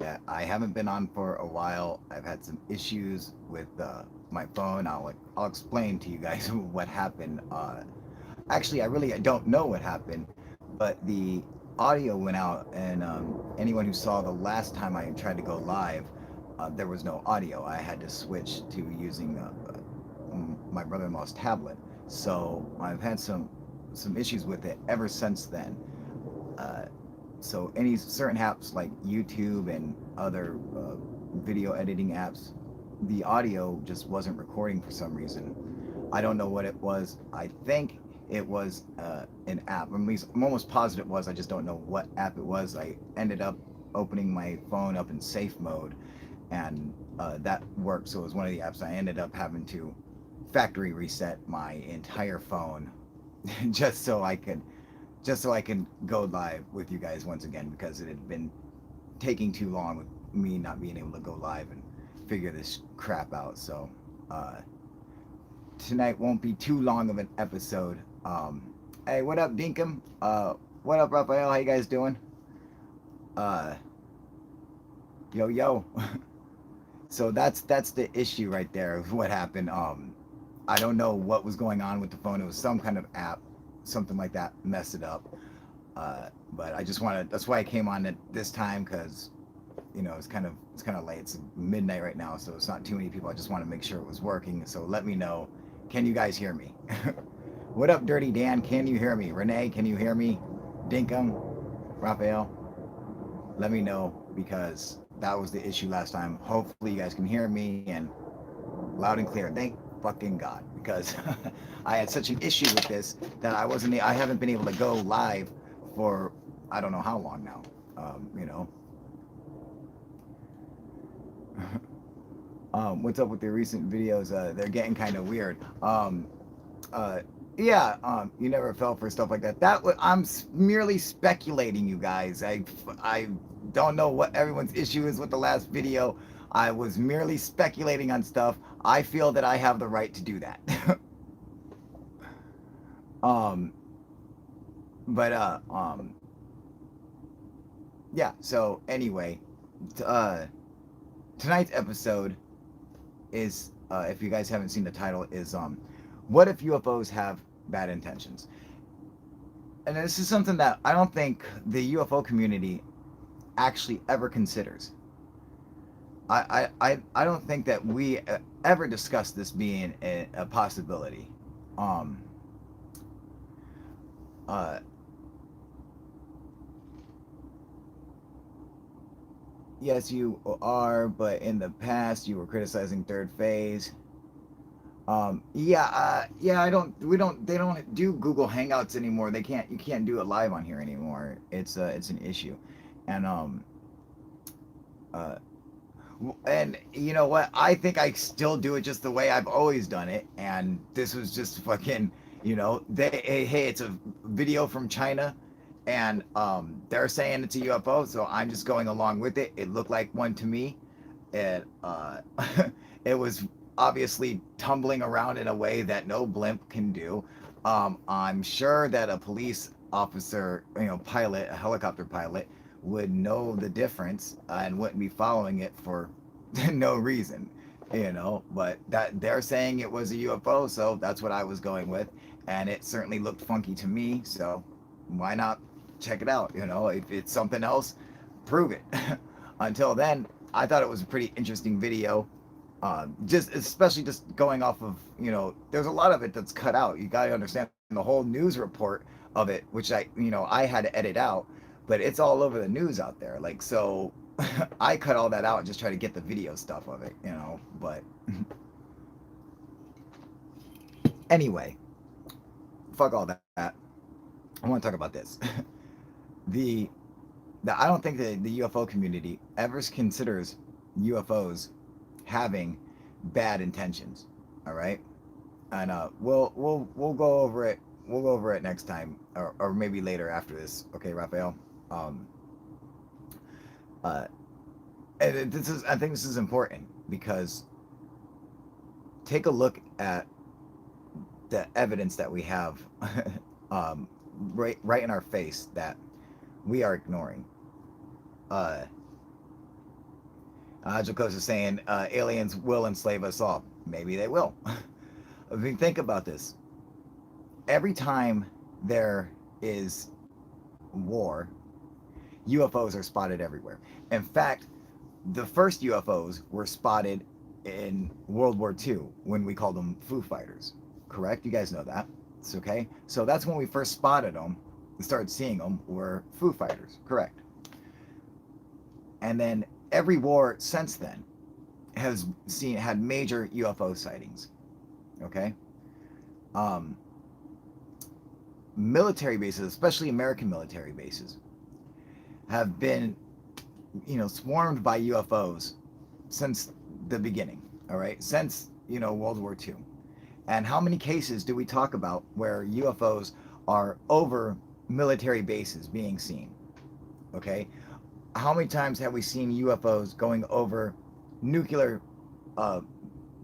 that I haven't been on for a while. I've had some issues with my phone. I'll explain to you guys what happened. Actually, I don't know what happened, but the audio went out, and anyone who saw the last time I tried to go live, there was no audio. I had to switch to using my brother-in-law's tablet. So I've had some issues with it ever since then. Uh, so any certain apps like YouTube and other video editing apps, the audio just wasn't recording for some reason. I don't know what it was. I think it was an app. At least I'm almost positive it was. I just don't know what app it was. I ended up opening my phone up in safe mode, and that worked. So it was one of the apps. I ended up having to factory reset my entire phone just so I could go live with you guys once again, because it had been taking too long with me not being able to go live and figure this crap out. So uh, tonight won't be too long of an episode. Hey, what up, Dinkum? What up, Raphael? How you guys doing? Uh, yo, yo. So that's the issue right there of what happened. I don't know what was going on with the phone. It was some kind of app, something like that, messed it up. But I just wanted. That's why I came on at this time, because it's kind of late. It's midnight right now, so it's not too many people. I just want to make sure it was working. So let me know. Can you guys hear me? What up, Dirty Dan? Can you hear me? Renee, can you hear me? Dinkum, Raphael, let me know, because that was the issue last time. Hopefully you guys can hear me and loud and clear. Thank fucking God, because I had such an issue with this that I haven't been able to go live for I don't know how long now. Um, you know, what's up with the recent videos? They're getting kind of weird. Uh, yeah, you never fell for stuff like that. I'm merely speculating, you guys. I don't know what everyone's issue is with the last video. I was merely speculating on stuff. I feel that I have the right to do that. um, but yeah. So anyway, uh, tonight's episode is, if you guys haven't seen the title, is what if UFOs have bad intentions? And this is something that I don't think the UFO community actually ever considers. I don't think that we ever discuss this being a possibility. Um, uh, yes, you are, but in the past you were criticizing third phase. Yeah, we don't, they don't do Google Hangouts anymore. You can't do it live on here anymore. It's an issue. And, uh, and you know what? I think I still do it just the way I've always done it. And this was just fucking, hey, it's a video from China, and, they're saying it's a UFO. So I'm just going along with it. It looked like one to me. It it was obviously tumbling around in a way that no blimp can do. I'm sure that a police officer, pilot, a helicopter pilot, would know the difference and wouldn't be following it for no reason, But that they're saying it was a UFO, so that's what I was going with, and it certainly looked funky to me. So why not check it out? If it's something else, prove it. Until then, I thought it was a pretty interesting video. Just especially just going off of, there's a lot of it that's cut out. You got to understand the whole news report of it, which I had to edit out, but it's all over the news out there. Like, so I cut all that out and just try to get the video stuff of it. But anyway, fuck all that. I want to talk about this. the, I don't think the UFO community ever considers UFOs having bad intentions. All right, and we'll go over it. We'll go over it next time, or maybe later after this. Okay, Raphael. Um, uh, and I think this is important, because take a look at the evidence that we have, right in our face, that we are ignoring. Uh, Jocose is saying aliens will enslave us all. Maybe they will. I mean, think about this. Every time there is war, UFOs are spotted everywhere. In fact, the first UFOs were spotted in World War II when we called them Foo Fighters. Correct? You guys know that. It's okay. So that's when we first spotted them and started seeing them were Foo Fighters. Correct. And then every war since then has had major UFO sightings. Okay. Um, Military bases, especially American military bases, have been, swarmed by UFOs since the beginning. All right, since World War II. And how many cases do we talk about where UFOs are over military bases being seen? Okay, how many times have we seen UFOs going over nuclear uh,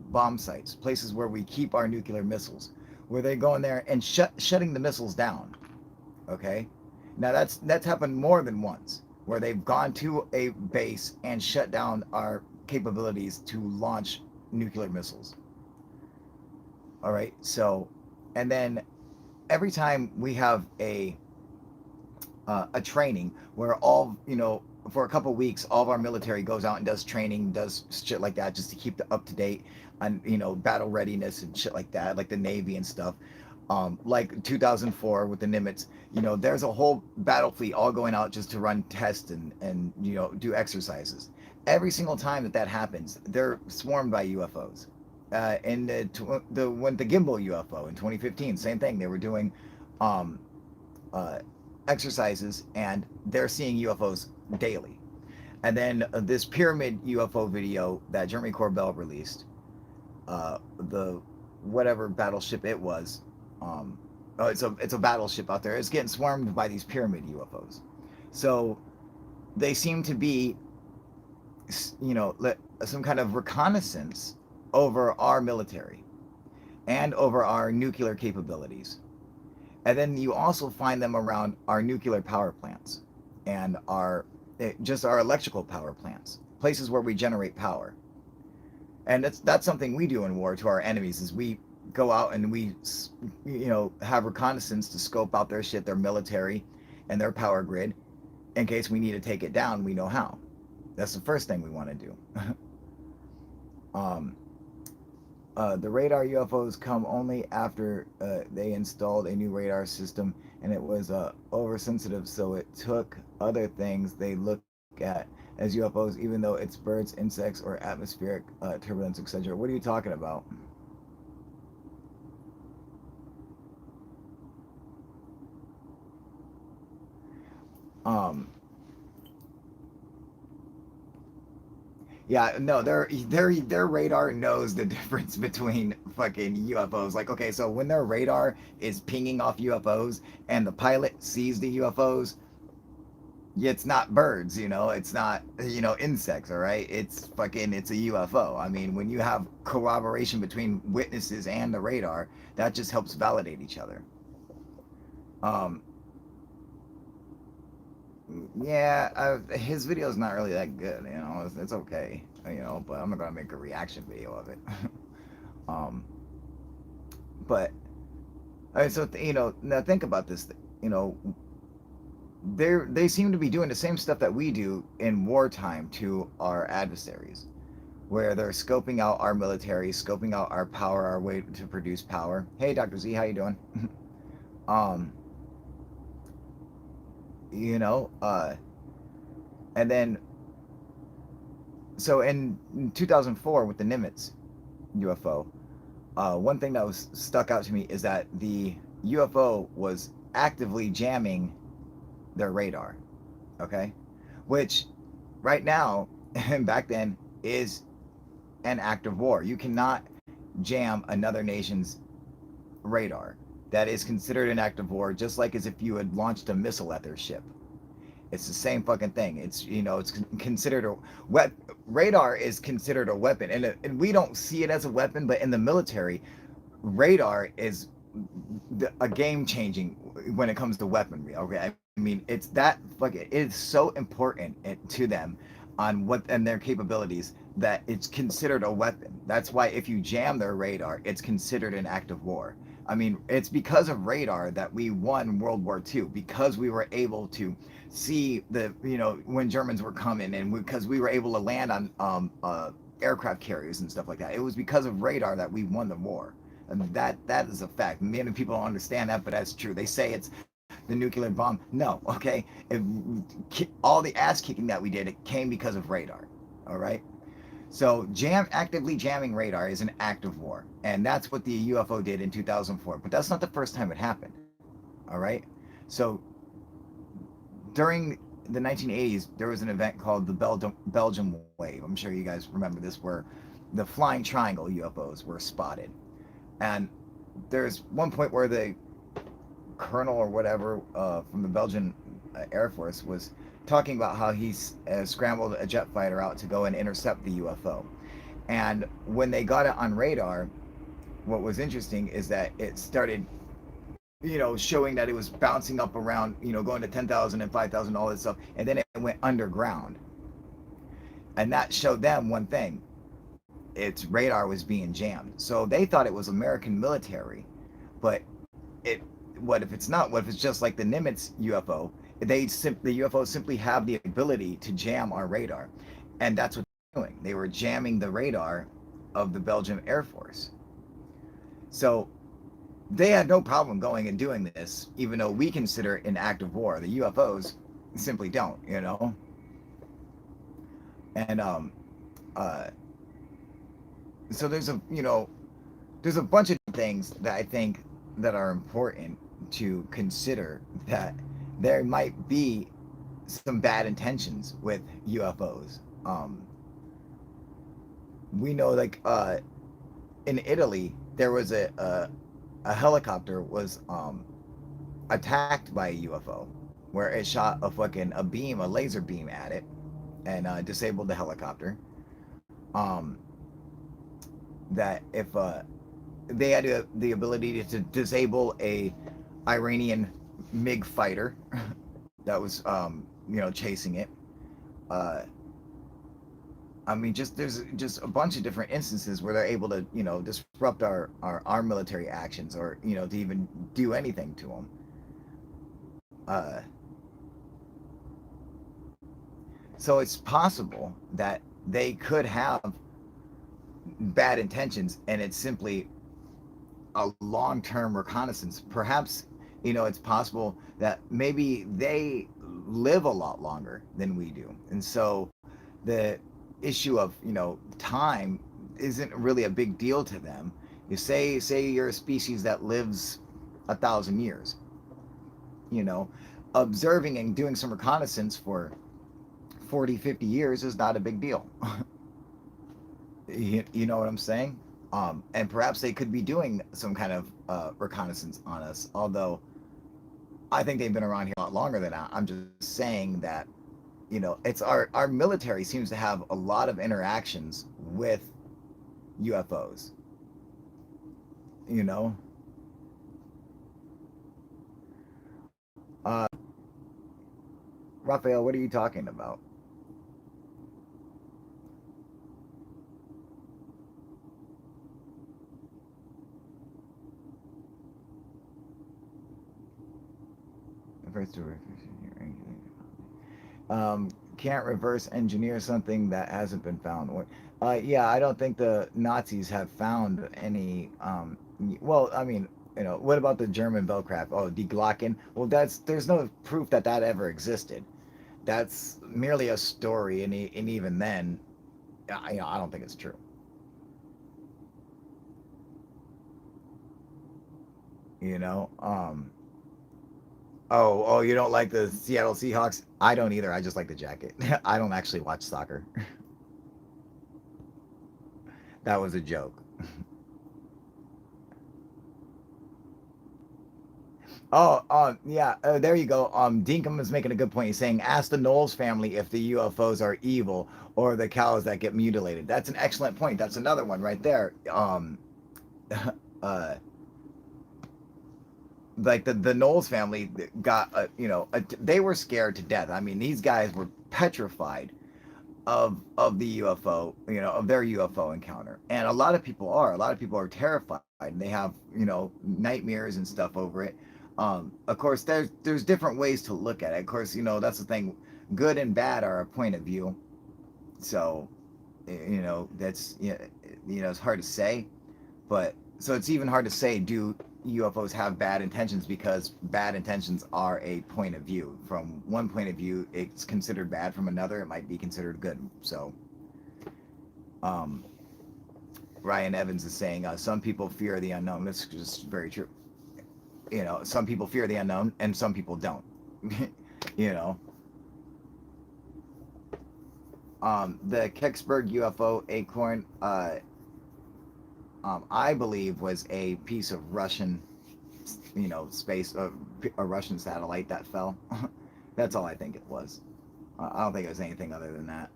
bomb sites, places where we keep our nuclear missiles, where they go in there and shutting the missiles down? Okay, now that's happened more than once, where they've gone to a base and shut down our capabilities to launch nuclear missiles. All right, so, and then every time we have a training where all for a couple weeks all of our military goes out and does training, does shit like that, just to keep the up to date on battle readiness and shit like that, like the Navy and stuff. Like 2004 with the Nimitz, there's a whole battle fleet all going out just to run tests and do exercises. Every single time that happens, they're swarmed by UFOs. And the gimbal UFO in 2015, same thing. They were doing um, uh, exercises, and they're seeing UFOs daily. And then this pyramid UFO video that Jeremy Corbell released, the whatever battleship it was, oh, it's a battleship out there. It's getting swarmed by these pyramid UFOs. So they seem to be, some kind of reconnaissance over our military and over our nuclear capabilities. And then you also find them around our nuclear power plants and just our electrical power plants, places where we generate power. And that's something we do in war to our enemies is we go out and we have reconnaissance to scope out their shit, their military and their power grid, in case we need to take it down. We know how. That's the first thing we want to do. um, the radar UFOs come only after they installed a new radar system, and it was oversensitive, so it took other things they look at as UFOs, even though it's birds, insects, or atmospheric turbulence, etc. What are you talking about? Um, Yeah, no, their radar knows the difference between fucking UFOs. Like, okay, so when their radar is pinging off UFOs and the pilot sees the UFOs, it's not birds, it's not insects, all right? It's a UFO. I mean, when you have corroboration between witnesses and the radar, that just helps validate each other. Um, yeah, his video is not really that good, it's okay, but I'm not gonna make a reaction video of it. um, but so now think about this. They seem to be doing the same stuff that we do in wartime to our adversaries, where they're scoping out our military, scoping out our power, our way to produce power. Hey, Dr. Z, how you doing? um, you know, uh, and then so in 2004 with the Nimitz UFO, one thing that was stuck out to me is that the UFO was actively jamming their radar. Okay, which right now and back then is an act of war. You cannot jam another nation's radar. That is considered an act of war, just like as if you had launched a missile at their ship. It's the same fucking thing. It's considered radar is considered a weapon, and we don't see it as a weapon, but in the military, radar is a game changing when it comes to weaponry. Okay, I mean it's that fucking it is so important to them. on what and their capabilities that it's considered a weapon. That's why if you jam their radar, it's considered an act of war. I mean, it's because of radar that we won World War II, because we were able to see the, when Germans were coming, and because we were able to land on aircraft carriers and stuff like that. It was because of radar that we won the war. And that is a fact. Many people don't understand that, but that's true. They say it's the nuclear bomb. No, okay. All the ass kicking that we did, it came because of radar. All right. So actively jamming radar is an act of war, and that's what the UFO did in 2004. But that's not the first time it happened. All right. So during the 1980s, there was an event called the Belgium Wave. I'm sure you guys remember this, where the flying triangle UFOs were spotted. And there's one point where the colonel or whatever from the Belgian Air Force was talking about how he scrambled a jet fighter out to go and intercept the UFO. And when they got it on radar, what was interesting is that it started, showing that it was bouncing up around, going to 10,000 and 5,000, all this stuff. And then it went underground. And that showed them one thing: its radar was being jammed. So they thought it was American military, but it what if it's not? What if it's just like the Nimitz UFO? The UFOs simply have the ability to jam our radar, and that's what they're doing. They were jamming the radar of the Belgian Air Force. So they had no problem going and doing this, even though we consider it an act of war. The UFOs simply don't. And uh, so there's a bunch of things that I think that are important to consider, that there might be some bad intentions with UFOs. We know, like, in Italy, there was a helicopter was attacked by a UFO, where it shot a laser beam at it, and disabled the helicopter. Um, that if they had the ability to disable a Iranian MiG fighter that was chasing it. Uh, I mean, there's just a bunch of different instances where they're able to disrupt our military actions, or to even do anything to them. Uh, so it's possible that they could have bad intentions, and it's simply a long-term reconnaissance. Perhaps it's possible that maybe they live a lot longer than we do, and so the issue of time isn't really a big deal to them. You say you're a species that lives 1,000 years, you know observing and doing some reconnaissance for 40, 50 years is not a big deal. You know what I'm saying? And perhaps they could be doing some kind of reconnaissance on us, although I think they've been around here a lot longer than that. I'm just saying that, it's our military seems to have a lot of interactions with UFOs. You know, uh, Raphael, what are you talking about? First to can't reverse engineer something that hasn't been found. Yeah, I don't think the Nazis have found any. Well, I mean, what about the German Bellcraft? Oh, Die Glocken. Well, there's no proof that that ever existed. That's merely a story, and even then, I don't think it's true. You know. Oh, you don't like the Seattle Seahawks? I don't either. I just like the jacket. I don't actually watch soccer. That was a joke. Oh, yeah. There you go. Dinkum is making a good point. He's saying, ask the Knowles family if the UFOs are evil or the cows that get mutilated. That's an excellent point. That's another one right there. Uh, like the Knowles family got, they were scared to death. I mean, these guys were petrified of the UFO, of their UFO encounter. And a lot of people are terrified. They have, nightmares and stuff over it. Of course, there's different ways to look at it. Of course, that's the thing. Good and bad are a point of view. So, that's, it's hard to say. But so it's even hard to say, do UFOs have bad intentions, because bad intentions are a point of view. From one point of view, it's considered bad. From another, it might be considered good. So, um, Ryan Evans is saying, some people fear the unknown. That's just very true. Some people fear the unknown and some people don't. you know, the Kecksburg UFO acorn, I believe, was a piece of Russian, space, a Russian satellite that fell. That's all I think it was. I don't think it was anything other than that.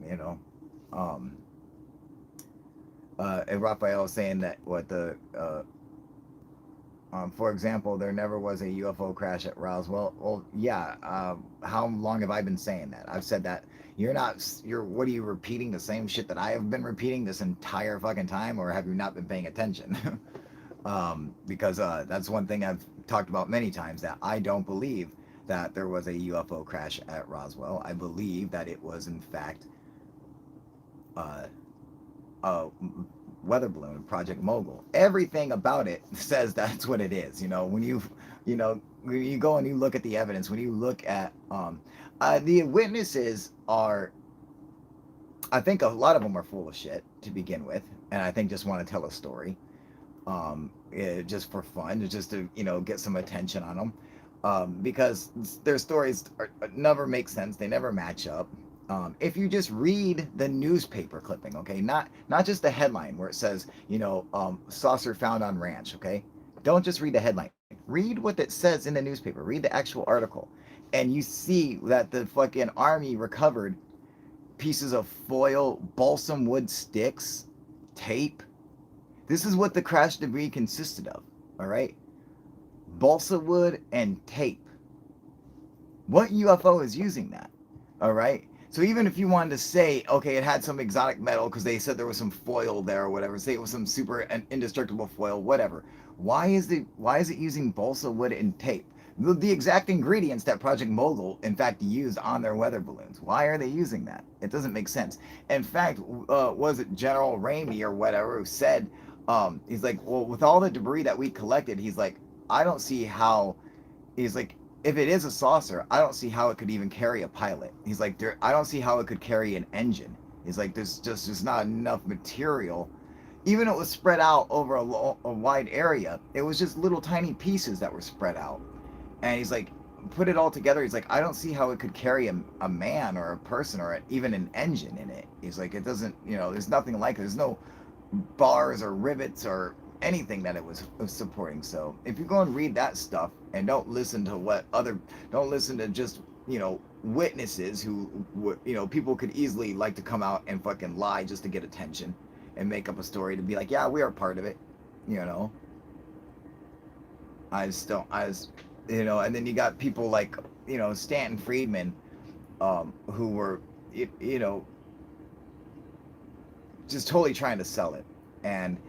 You know, um, and Raphael was saying that for example, there never was a UFO crash at Roswell. Well, yeah. How long have I been saying that? I've said that. You're not. What are you repeating the same shit that I have been repeating this entire fucking time, or have you not been paying attention? Because that's one thing I've talked about many times, that I don't believe that there was a UFO crash at Roswell. I believe that it was in fact uh, a weather balloon, Project Mogul. Everything about it says that's what it is. When you go and you look at the evidence, when you look at the witnesses are, I think a lot of them are full of shit to begin with, and I think just want to tell a story, just for fun, just to get some attention on them, because their stories never make sense. They never match up. If you just read the newspaper clipping, okay, not just the headline where it says, saucer found on ranch, okay, don't just read the headline. Read what it says in the newspaper. Read the actual article, and you see that the fucking army recovered pieces of foil, balsam wood sticks, tape. This is what the crash debris consisted of. All right, balsa wood and tape. What UFO is using that? All right. So even if you wanted to say, okay, it had some exotic metal because they said there was some foil there or whatever, say it was some super indestructible foil, whatever. Why is it using balsa wood and tape? The exact ingredients that Project Mogul, in fact, used on their weather balloons. Why are they using that? It doesn't make sense. In fact, was it General Ramey or whatever who said, he's like, well, with all the debris that we collected, he's like, I don't see how. He's like, if it is a saucer, I don't see how it could even carry a pilot. He's like, I don't see how it could carry an engine. He's like, there's not enough material. Even though it was spread out over a wide area, it was just little tiny pieces that were spread out. And he's like, put it all together. He's like, I don't see how it could carry a man or a person or even an engine in it. He's like, it doesn't, there's nothing like it. There's no bars or rivets or anything that it was supporting. So if you go and read that stuff and don't listen to don't listen to just, witnesses who, people could easily like to come out and fucking lie just to get attention and make up a story to be like, yeah, we are part of it, you know. I just don't, I just, and then you got people like, Stanton Friedman, who were, you know, just totally trying to sell it. And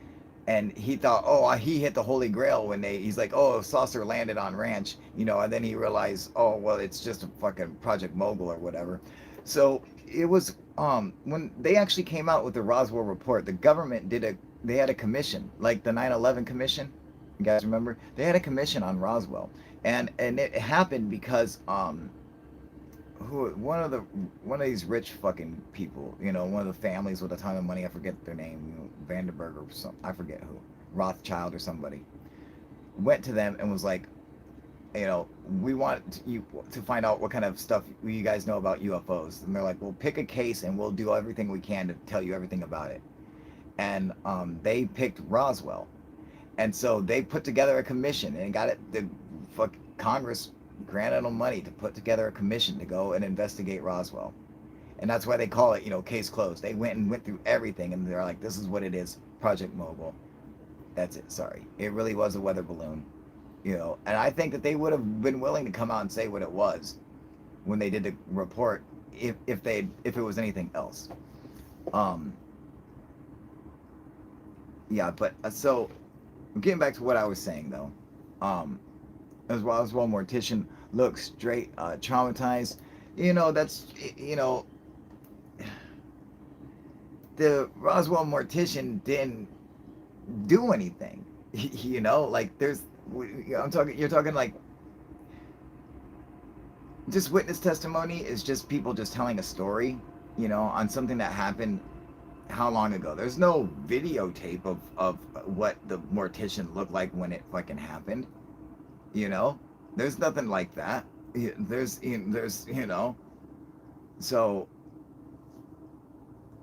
he thought, oh, he hit the holy grail when he's like, oh, saucer landed on ranch, and then he realized, oh, well, it's just a fucking Project Mogul or whatever. So it was, when they actually came out with the Roswell report, the government they had a commission, like the 9/11 commission. You guys remember? They had a commission on Roswell, and it happened because, one of these rich fucking people, one of the families with a ton of money, I forget their name, Vandenberg or some, I forget who, Rothschild or somebody, went to them and was like, we want you to find out what kind of stuff you guys know about UFOs. And they're like, well, pick a case and we'll do everything we can to tell you everything about it. And they picked Roswell. And so they put together a commission and got it, the Congress granted them money to put together a commission to go and investigate Roswell. And that's why they call it, case closed. They went through everything and they're like, this is what it is, Project Mogul. That's it, sorry. It really was a weather balloon, And I think that they would have been willing to come out and say what it was when they did the report, if it was anything else. Um, yeah, but so getting back to what I was saying though, um, as well, Mortician looks straight traumatized. That's the Roswell Mortician didn't do anything. Like I'm talking. You're talking like just witness testimony is just people just telling a story, on something that happened how long ago. There's no videotape of what the mortician looked like when it fucking happened. You know, there's nothing like that. There's. So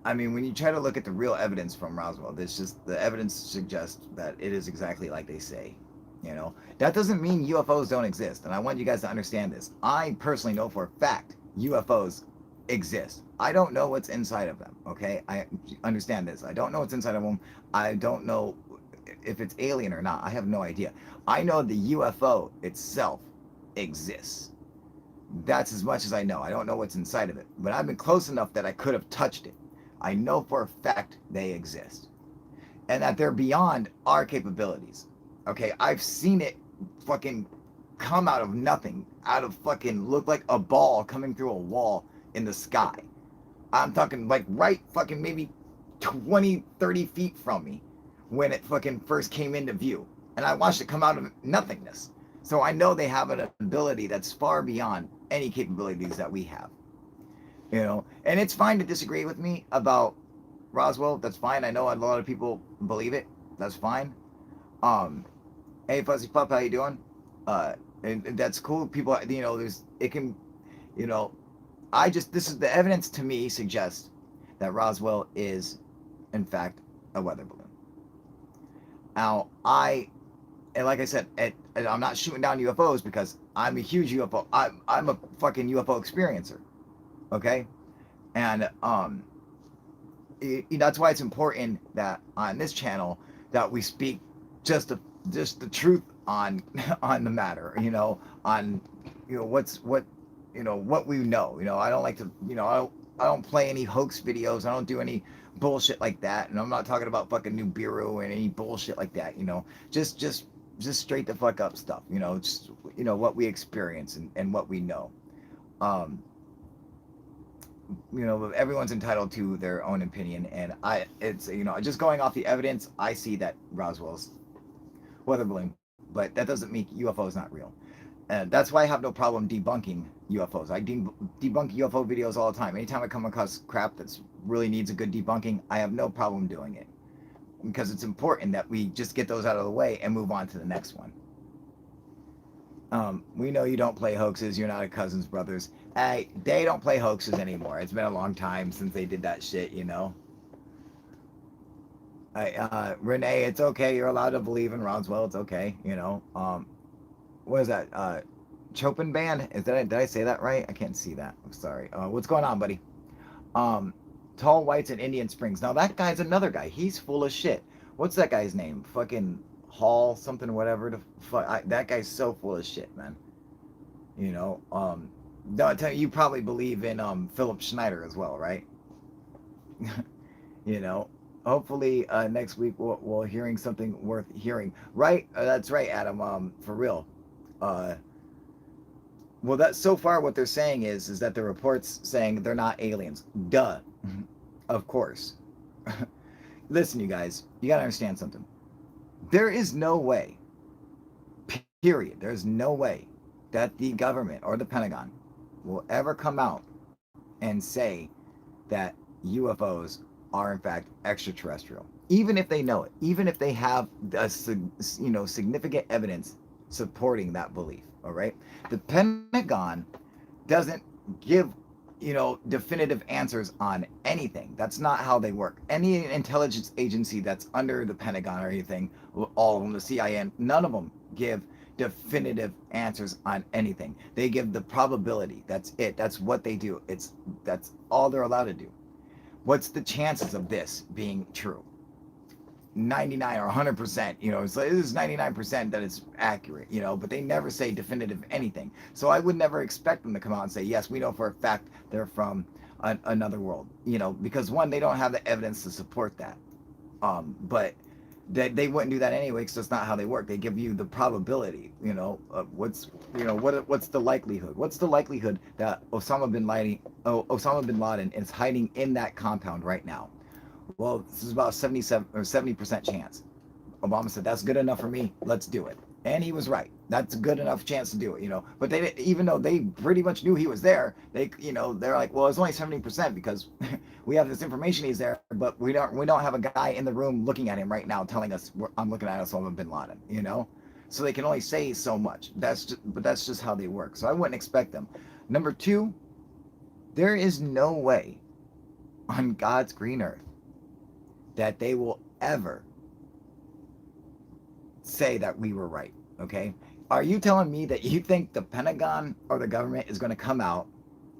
I mean, when you try to look at the real evidence from Roswell, there's just the evidence suggests that it is exactly like they say. That doesn't mean UFOs don't exist, and I want you guys to understand this. I personally know for a fact UFOs exist. I don't know what's inside of them. Okay, I understand this. I don't know what's inside of them. I don't know if it's alien or not. I have no idea. I know the UFO itself exists. That's as much as I know. I don't know what's inside of it, but I've been close enough that I could have touched it. I know for a fact they exist and that they're beyond our capabilities. Okay, I've seen it fucking come out of nothing, out of fucking look like a ball coming through a wall in the sky. I'm talking like right fucking maybe 20, 30 feet from me when it fucking first came into view. And I watched it come out of nothingness. So I know they have an ability that's far beyond any capabilities that we have. And it's fine to disagree with me about Roswell. That's fine. I know a lot of people believe it. That's fine. Um, hey Fuzzy Pup, how you doing? And that's cool. People, there's it can, you know, this is the evidence to me suggests that Roswell is, in fact, a weather balloon. Now, and like I said, I'm not shooting down UFOs because I'm a huge UFO. I'm a fucking UFO experiencer. Okay, and that's why it's important that on this channel that we speak just the truth on on the matter. On what we know. I don't like to. I don't play any hoax videos. I don't do any bullshit like that. And I'm not talking about fucking Nibiru and any bullshit like that. Just straight the fuck up stuff. Just what we experience and what we know. Um, everyone's entitled to their own opinion, and it's just going off the evidence, I see that Roswell's weather balloon, but that doesn't mean UFO is not real. And that's why I have no problem debunking UFOs. I debunk UFO videos all the time. Anytime I come across crap that really needs a good debunking, I have no problem doing it, because it's important that we just get those out of the way and move on to the next one. We know you don't play hoaxes. You're not a Cousins Brothers. Hey, they don't play hoaxes anymore. It's been a long time since they did that shit, Renee, it's okay. You're allowed to believe in Roswell. It's okay, What is that? Chopin Band? Did I say that right? I can't see that. I'm sorry. What's going on, buddy? Tall Whites in Indian Springs. Now that guy's another guy. He's full of shit. What's that guy's name? Fucking Hall something whatever. That guy's so full of shit, man. Don't tell you probably believe in Philip Schneider as well, right? Hopefully next week we'll hearing something worth hearing, right? That's right, Adam. For real. Well, that's so far what they're saying is that the reports saying they're not aliens. Duh. Of course. Listen, you guys, you gotta understand something. There is no way, period, there's no way that the government or the Pentagon will ever come out and say that UFOs are in fact extraterrestrial. Even if they know it, even if they have significant evidence supporting that belief, all right? The Pentagon doesn't give definitive answers on anything. That's not how they work. Any intelligence agency that's under the Pentagon or anything, all of them, the CIA, none of them give definitive answers on anything. They give the probability. That's it. That's what they do. That's all they're allowed to do. What's the chances of this being true? 99 or 100%, it's like, this is 99% that it's accurate, but they never say definitive anything. So I would never expect them to come out and say, yes, we know for a fact they're from another world, because one, they don't have the evidence to support that. But they wouldn't do that anyway, because that's not how they work. They give you the probability, what's the likelihood? What's the likelihood that Osama bin Laden is hiding in that compound right now? Well, this is about 77 or 70% chance. Obama said, that's good enough for me. Let's do it. And he was right. That's a good enough chance to do it, But they, even though they pretty much knew he was there, they're like, well, it's only 70% because we have this information he's there, but we don't have a guy in the room looking at him right now telling us I'm looking at Osama bin Laden, So they can only say so much. But that's just how they work. So I wouldn't expect them. Number two, there is no way on God's green earth that they will ever say that we were right, okay? Are you telling me that you think the Pentagon or the government is going to come out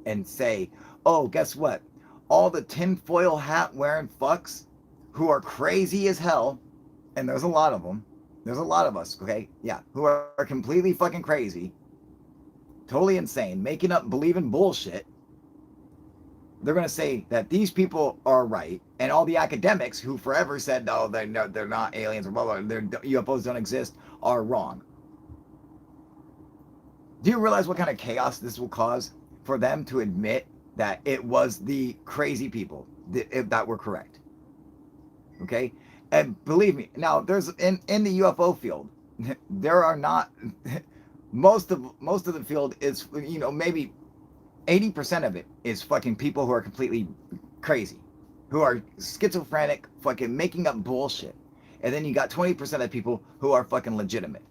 and say, oh, guess what? All the tinfoil hat wearing fucks who are crazy as hell, and there's a lot of them, there's a lot of us, okay? Yeah, who are completely fucking crazy, totally insane, making up, believing bullshit. They're going to say that these people are right, and all the academics who forever said, no, they're not aliens or blah, blah, UFOs don't exist, are wrong. Do you realize what kind of chaos this will cause for them to admit that it was the crazy people that were correct? Okay? And believe me, now there's in the UFO field, there are not most of the field is, maybe 80% of it is fucking people who are completely crazy, who are schizophrenic, fucking making up bullshit. And then you got 20% of people who are fucking legitimate.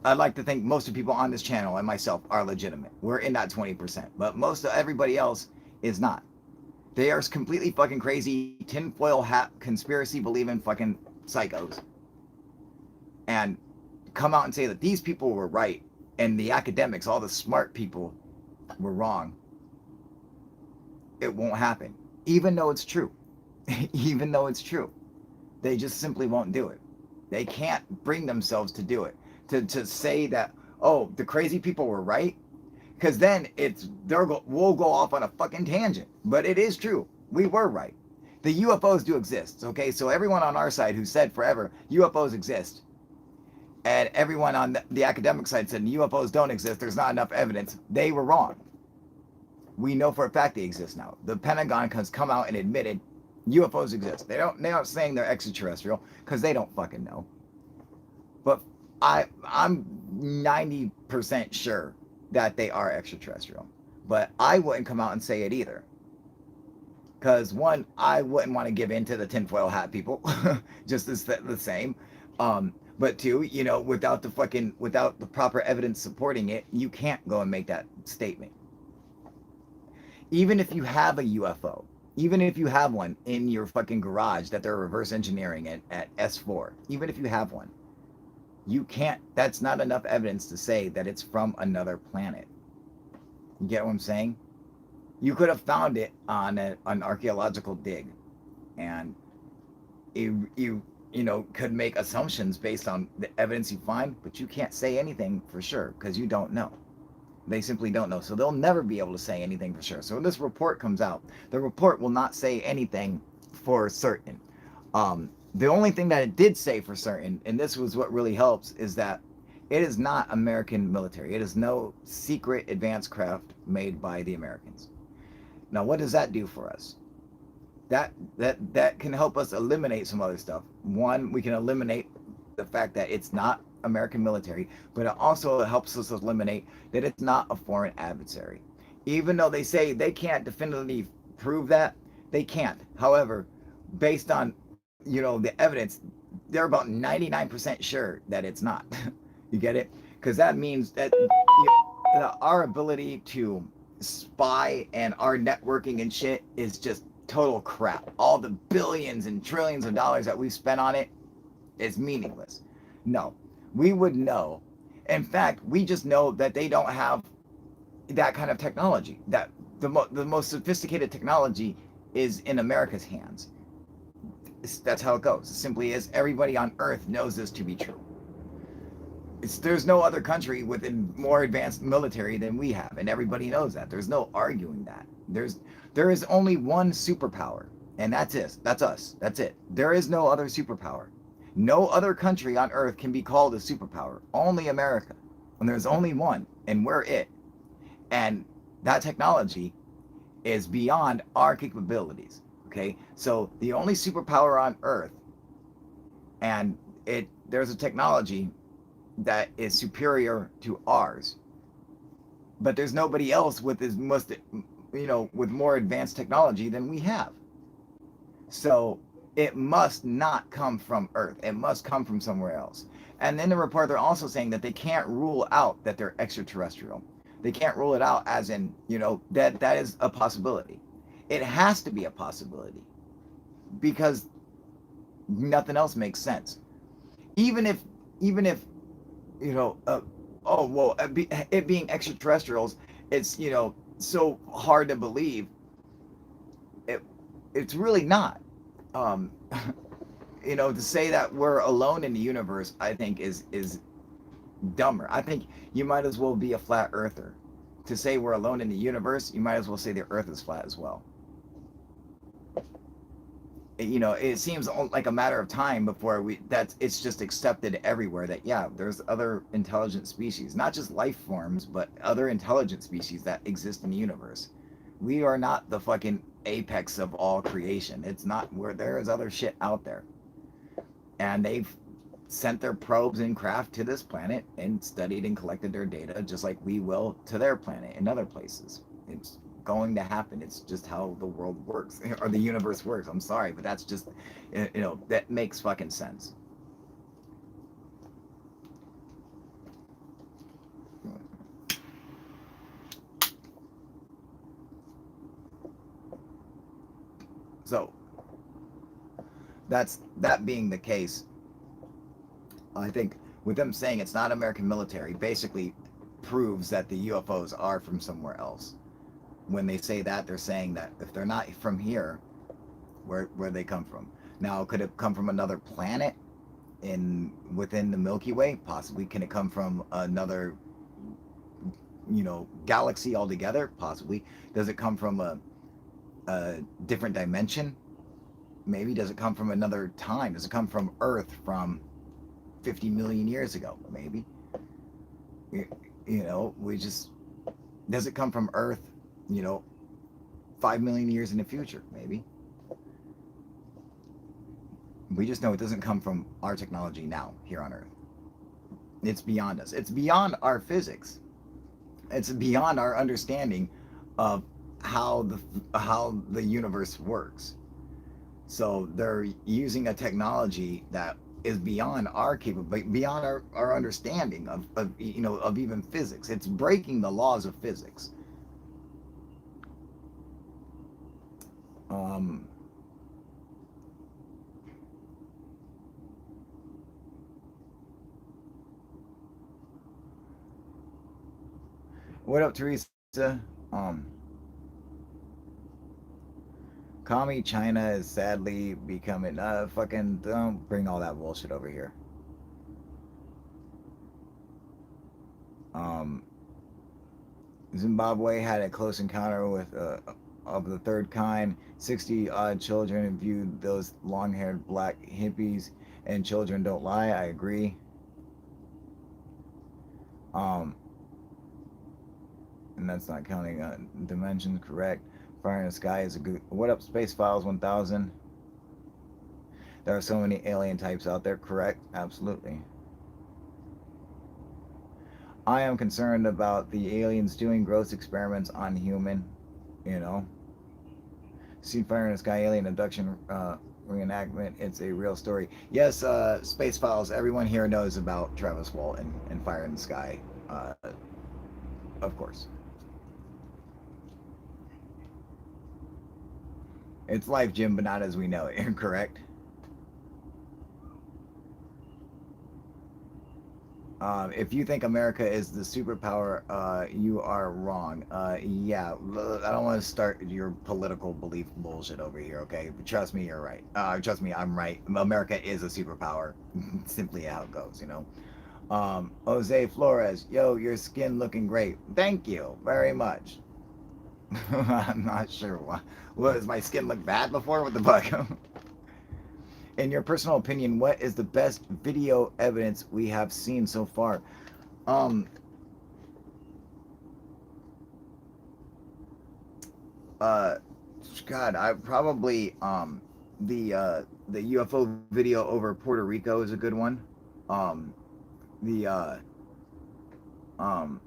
I'd like to think most of the people on this channel and myself are legitimate. We're in that 20%. But most of everybody else is not. They are completely fucking crazy, tinfoil hat, conspiracy believing fucking psychos. And come out and say that these people were right and the academics, all the smart people, were wrong. It won't happen, even though it's true. Even though it's true, they just simply won't do it. They can't bring themselves to do it, to say that, oh, the crazy people were right, because then we'll go off on a fucking tangent. But it is true, we were right. The UFOs do exist, okay? So everyone on our side who said forever UFOs exist, and everyone on the academic side said UFOs don't exist, there's not enough evidence, they were wrong. We know for a fact they exist now. The Pentagon has come out and admitted UFOs exist. They aren't saying they're extraterrestrial because they don't fucking know. But I'm 90% sure that they are extraterrestrial. But I wouldn't come out and say it either. Because one, I wouldn't want to give in to the tinfoil hat people, just as the same. But two, without the proper evidence supporting it, you can't go and make that statement. Even if you have a UFO, even if you have one in your fucking garage that they're reverse engineering at S4, even if you have one, you can't, that's not enough evidence to say that it's from another planet. You get what I'm saying? You could have found it on an archaeological dig, and you could make assumptions based on the evidence you find, but you can't say anything for sure because you don't know. They simply don't know. So they'll never be able to say anything for sure. So when this report comes out, the report will not say anything for certain. The only thing that it did say for certain, and this was what really helps, is that it is not American military. It is no secret advanced craft made by the Americans. Now, what does that do for us? That can help us eliminate some other stuff. One, we can eliminate the fact that it's not American military, but it also helps us eliminate that it's not a foreign adversary. Even though they say they can't definitively prove that, they can't. However, based on the evidence, they're about 99% sure that it's not. You get it? Because that means that our ability to spy and our networking and shit is just total crap. All the billions and trillions of dollars that we've spent on it is meaningless. No, we would know. In fact, we just know that they don't have that kind of technology. That the most sophisticated technology is in America's hands. That's how it goes. It simply is. Everybody on Earth knows this to be true. There's no other country with a more advanced military than we have, and everybody knows that. There's no arguing that. There is only one superpower, and that's it. That's us. That's it. There is no other superpower. No other country on Earth can be called a superpower. Only America. And there's only one, and we're it. And that technology is beyond our capabilities. Okay, so the only superpower on Earth, and there's a technology that is superior to ours, but there's nobody else with with more advanced technology than we have. So it must not come from Earth. It must come from somewhere else. And in the report, they're also saying that they can't rule out that they're extraterrestrial. They can't rule it out as in, that is a possibility. It has to be a possibility because nothing else makes sense. Even if it being extraterrestrials, it's so hard to believe. It it's really not. Um, to say that we're alone in the universe, I think is dumber. I think you might as well be a flat earther. To say we're alone in the universe, you might as well say the Earth is flat as well. It seems like a matter of time before it's just accepted everywhere that yeah, there's other intelligent species, not just life forms, but other intelligent species that exist in the universe. We are not the fucking apex of all creation. It's not where there is other shit out there. And they've sent their probes and craft to this planet and studied and collected their data just like we will to their planet in other places. It's going to happen. It's just how the world works or the universe works. I'm sorry, but that's just, that makes fucking sense. So that being the case, I think with them saying it's not American military basically proves that the UFOs are from somewhere else. When they say that, they're saying that if they're not from here, where they come from. Now, could it come from another planet within the Milky Way? Possibly. Can it come from another galaxy altogether? Possibly. Does it come from a different dimension? Maybe. Does it come from another time? Does it come from Earth from 50 million years ago? Maybe. Does it come from Earth 5 million years in the future? Maybe. We just know it doesn't come from our technology now here on Earth. It's beyond us. It's beyond our physics. It's beyond our understanding of how the universe works. So they're using a technology that is beyond our capability, beyond our understanding of even physics. It's breaking the laws of physics. What up, Teresa? Um, Commie China is sadly becoming fucking. Don't bring all that bullshit over here. Um, Zimbabwe had a close encounter with of the third kind. 60 odd children viewed those long-haired black hippies, and children don't lie. I agree. Um, and that's not counting dimensions. Correct. Fire in the sky is a good. What up, Space Files 1000? There are so many alien types out there. Correct. Absolutely. I am concerned about the aliens doing gross experiments on human. See Fire in the Sky alien abduction reenactment. It's a real story. Yes, Space Files. Everyone here knows about Travis Walton and Fire in the Sky. Of course. It's life, Jim, but not as we know it. Correct? If you think America is the superpower, you are wrong. Yeah, I don't want to start your political belief bullshit over here, okay? But trust me, you're right. Trust me, I'm right. America is a superpower. Simply how it goes, you know? Jose Flores, yo, your skin looking great. Thank you very much. I'm not sure why. Was my skin look bad before? What the fuck? In your personal opinion, what is the best video evidence we have seen so far? Um, uh, God, I probably the UFO video over Puerto Rico is a good one. Um, the um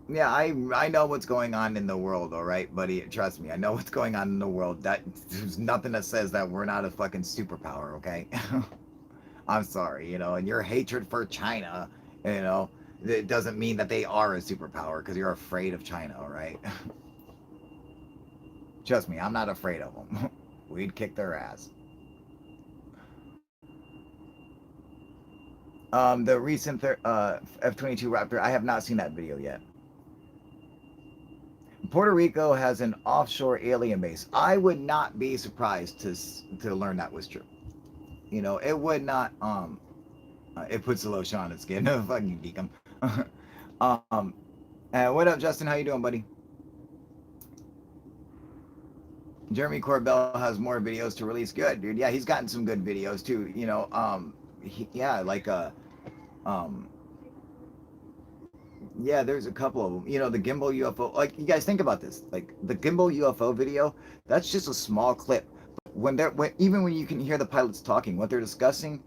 Yeah, I know what's going on in the world, all right, buddy. Trust me, I know what's going on in the world. That there's nothing that says that we're not a fucking superpower, okay? I'm sorry, you know, and your hatred for China, you know, it doesn't mean that they are a superpower because you're afraid of China, all right? Trust me, I'm not afraid of them. We'd kick their ass. The recent F-22 Raptor, I have not seen that video yet. Puerto Rico has an offshore alien base. I would not be surprised to learn that was true. You know, it would not. It puts the lotion on its skin. Fucking geek 'em. um, what up, Justin? How you doing, buddy? Jeremy Corbell has more videos to release. Good, dude. Yeah, he's gotten some good videos too. You know, yeah, like um, yeah, there's a couple of them. You know, the gimbal UFO. Like, you guys think about this. Like the gimbal UFO video. That's just a small clip. Even when you can hear the pilots talking, what they're discussing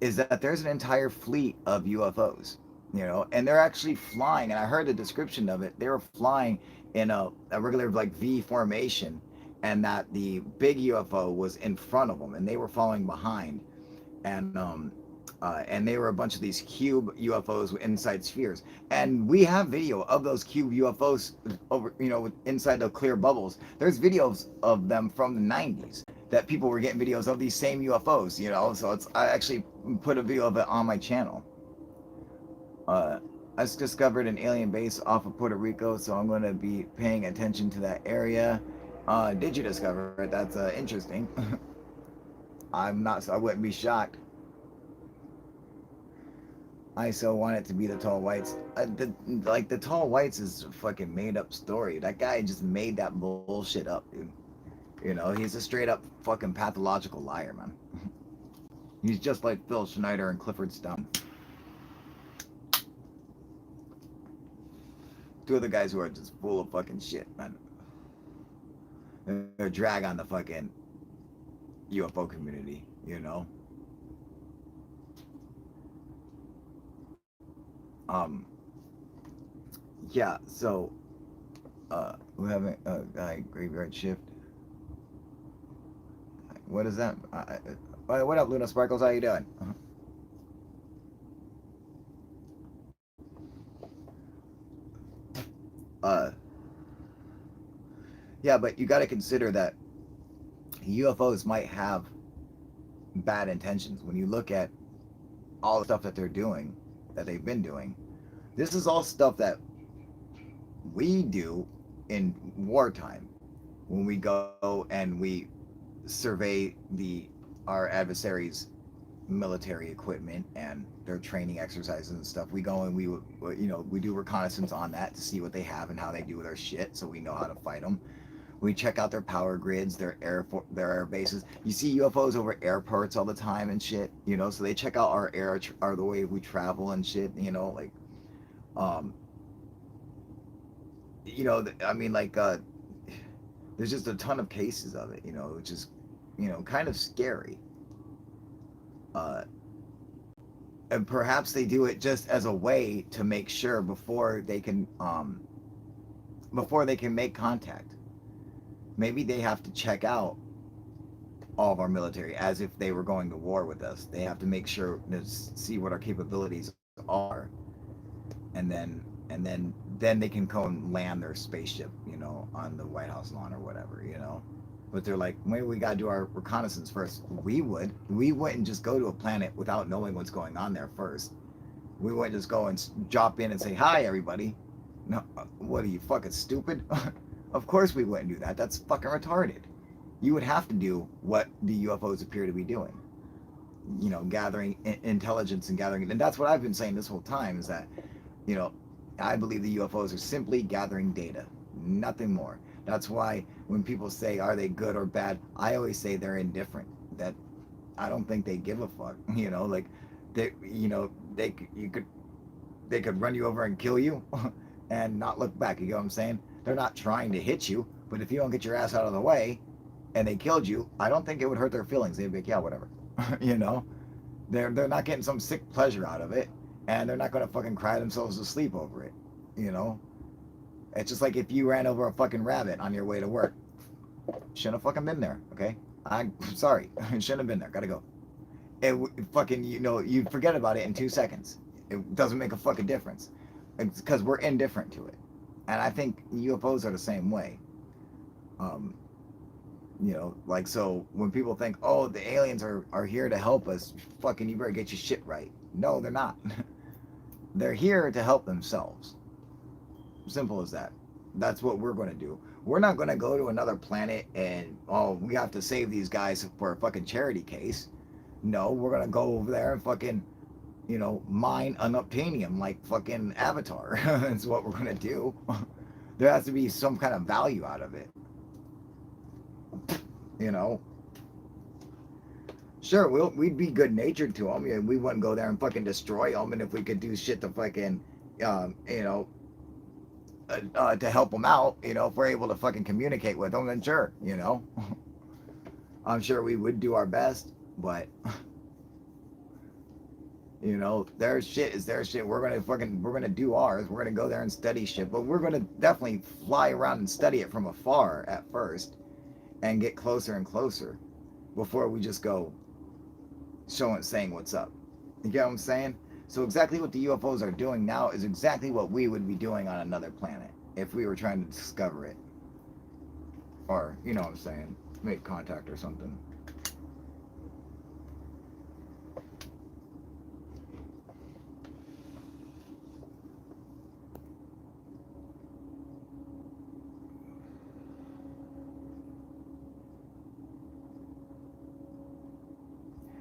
is that there's an entire fleet of UFOs, you know, and they're actually flying. And I heard the description of it. They were flying in a regular like V formation, and that the big UFO was in front of them, and they were following behind. And they were a bunch of these cube UFOs inside spheres. And we have video of those cube UFOs over, you know, inside the clear bubbles. There's videos of them from the 90s that people were getting videos of these same UFOs, you know. So I actually put a video of it on my channel. I just discovered an alien base off of Puerto Rico, so I'm going to be paying attention to that area. Did you discover it? That's interesting. I wouldn't be shocked. I so want it to be the tall whites. The tall whites is a fucking made up story. That guy just made that bullshit up, dude. You know, he's a straight up fucking pathological liar, man. He's just like Phil Schneider and Clifford Stone. Two of the guys who are just full of fucking shit, man. They're drag on the fucking UFO community, you know. Um, yeah. So, we have a graveyard shift. What is that? What up, Luna Sparkles? How you doing? Uh, yeah, but you got to consider that UFOs might have bad intentions. When you look at all the stuff that they're doing, that they've been doing, this is all stuff that we do in wartime when we go and we survey the our adversaries' military equipment and their training exercises and stuff. We go and we do reconnaissance on that to see what they have and how they do their shit, so we know how to fight them. We check out their power grids, their air bases. You see UFOs over airports all the time and shit, you know. So they check out our the way we travel and shit, you know, like, um, you know, I mean, like, there's just a ton of cases of it, you know, which is, you know, kind of scary. Uh, and perhaps they do it just as a way to make sure before they can make contact. Maybe they have to check out all of our military as if they were going to war with us. They have to make sure to see what our capabilities are, and then they can go and land their spaceship, you know, on the White House lawn or whatever, you know. But they're like, maybe we gotta do our reconnaissance first. We wouldn't just go to a planet without knowing what's going on there first. We wouldn't just go and drop in and say hi, everybody. No, what are you, fucking stupid? Of course we wouldn't do that. That's fucking retarded. You would have to do what the UFOs appear to be doing. Gathering intelligence and gathering, and that's what I've been saying this whole time is that, you know, I believe the UFOs are simply gathering data, nothing more. That's why when people say, are they good or bad? I always say they're indifferent. That I don't think they give a fuck. Like they, they could run you over and kill you and not look back. You know what I'm saying? They're not trying to hit you, but if you don't get your ass out of the way and they killed you, I don't think it would hurt their feelings. They'd be like, yeah, whatever. you know, they're not getting some sick pleasure out of it, and they're not gonna fucking cry themselves to sleep over it. You know, it's just like if you ran over a fucking rabbit on your way to work. Shouldn't have fucking been there. Okay, I'm sorry. Shouldn't have been there. Gotta go. It fucking you forget about it in 2 seconds. It doesn't make a fucking difference. It's because we're indifferent to it, and I think UFOs are the same way. Um, like, so when people think, oh, the aliens are here to help us, fucking you better get your shit right. No, they're not. They're here to help themselves. Simple as that. That's what we're going to do. We're not going to go to another planet and, oh, we have to save these guys for a fucking charity case. No, we're going to go over there and fucking, mine unobtainium like fucking Avatar. That's what we're going to do. There has to be some kind of value out of it. you know. Sure, we'd be good natured to them. We wouldn't go there and fucking destroy them. And if we could do shit to fucking, um, you know, to help them out, if we're able to fucking communicate with them, then sure. I'm sure we would do our best, but their shit is their shit. We're gonna do ours. We're gonna go there and study shit, but we're gonna definitely fly around and study it from afar at first, and get closer and closer before we just go saying what's up. You get what I'm saying? So exactly what the UFOs are doing now is exactly what we would be doing on another planet if we were trying to discover it, or you know what I'm saying, make contact or something.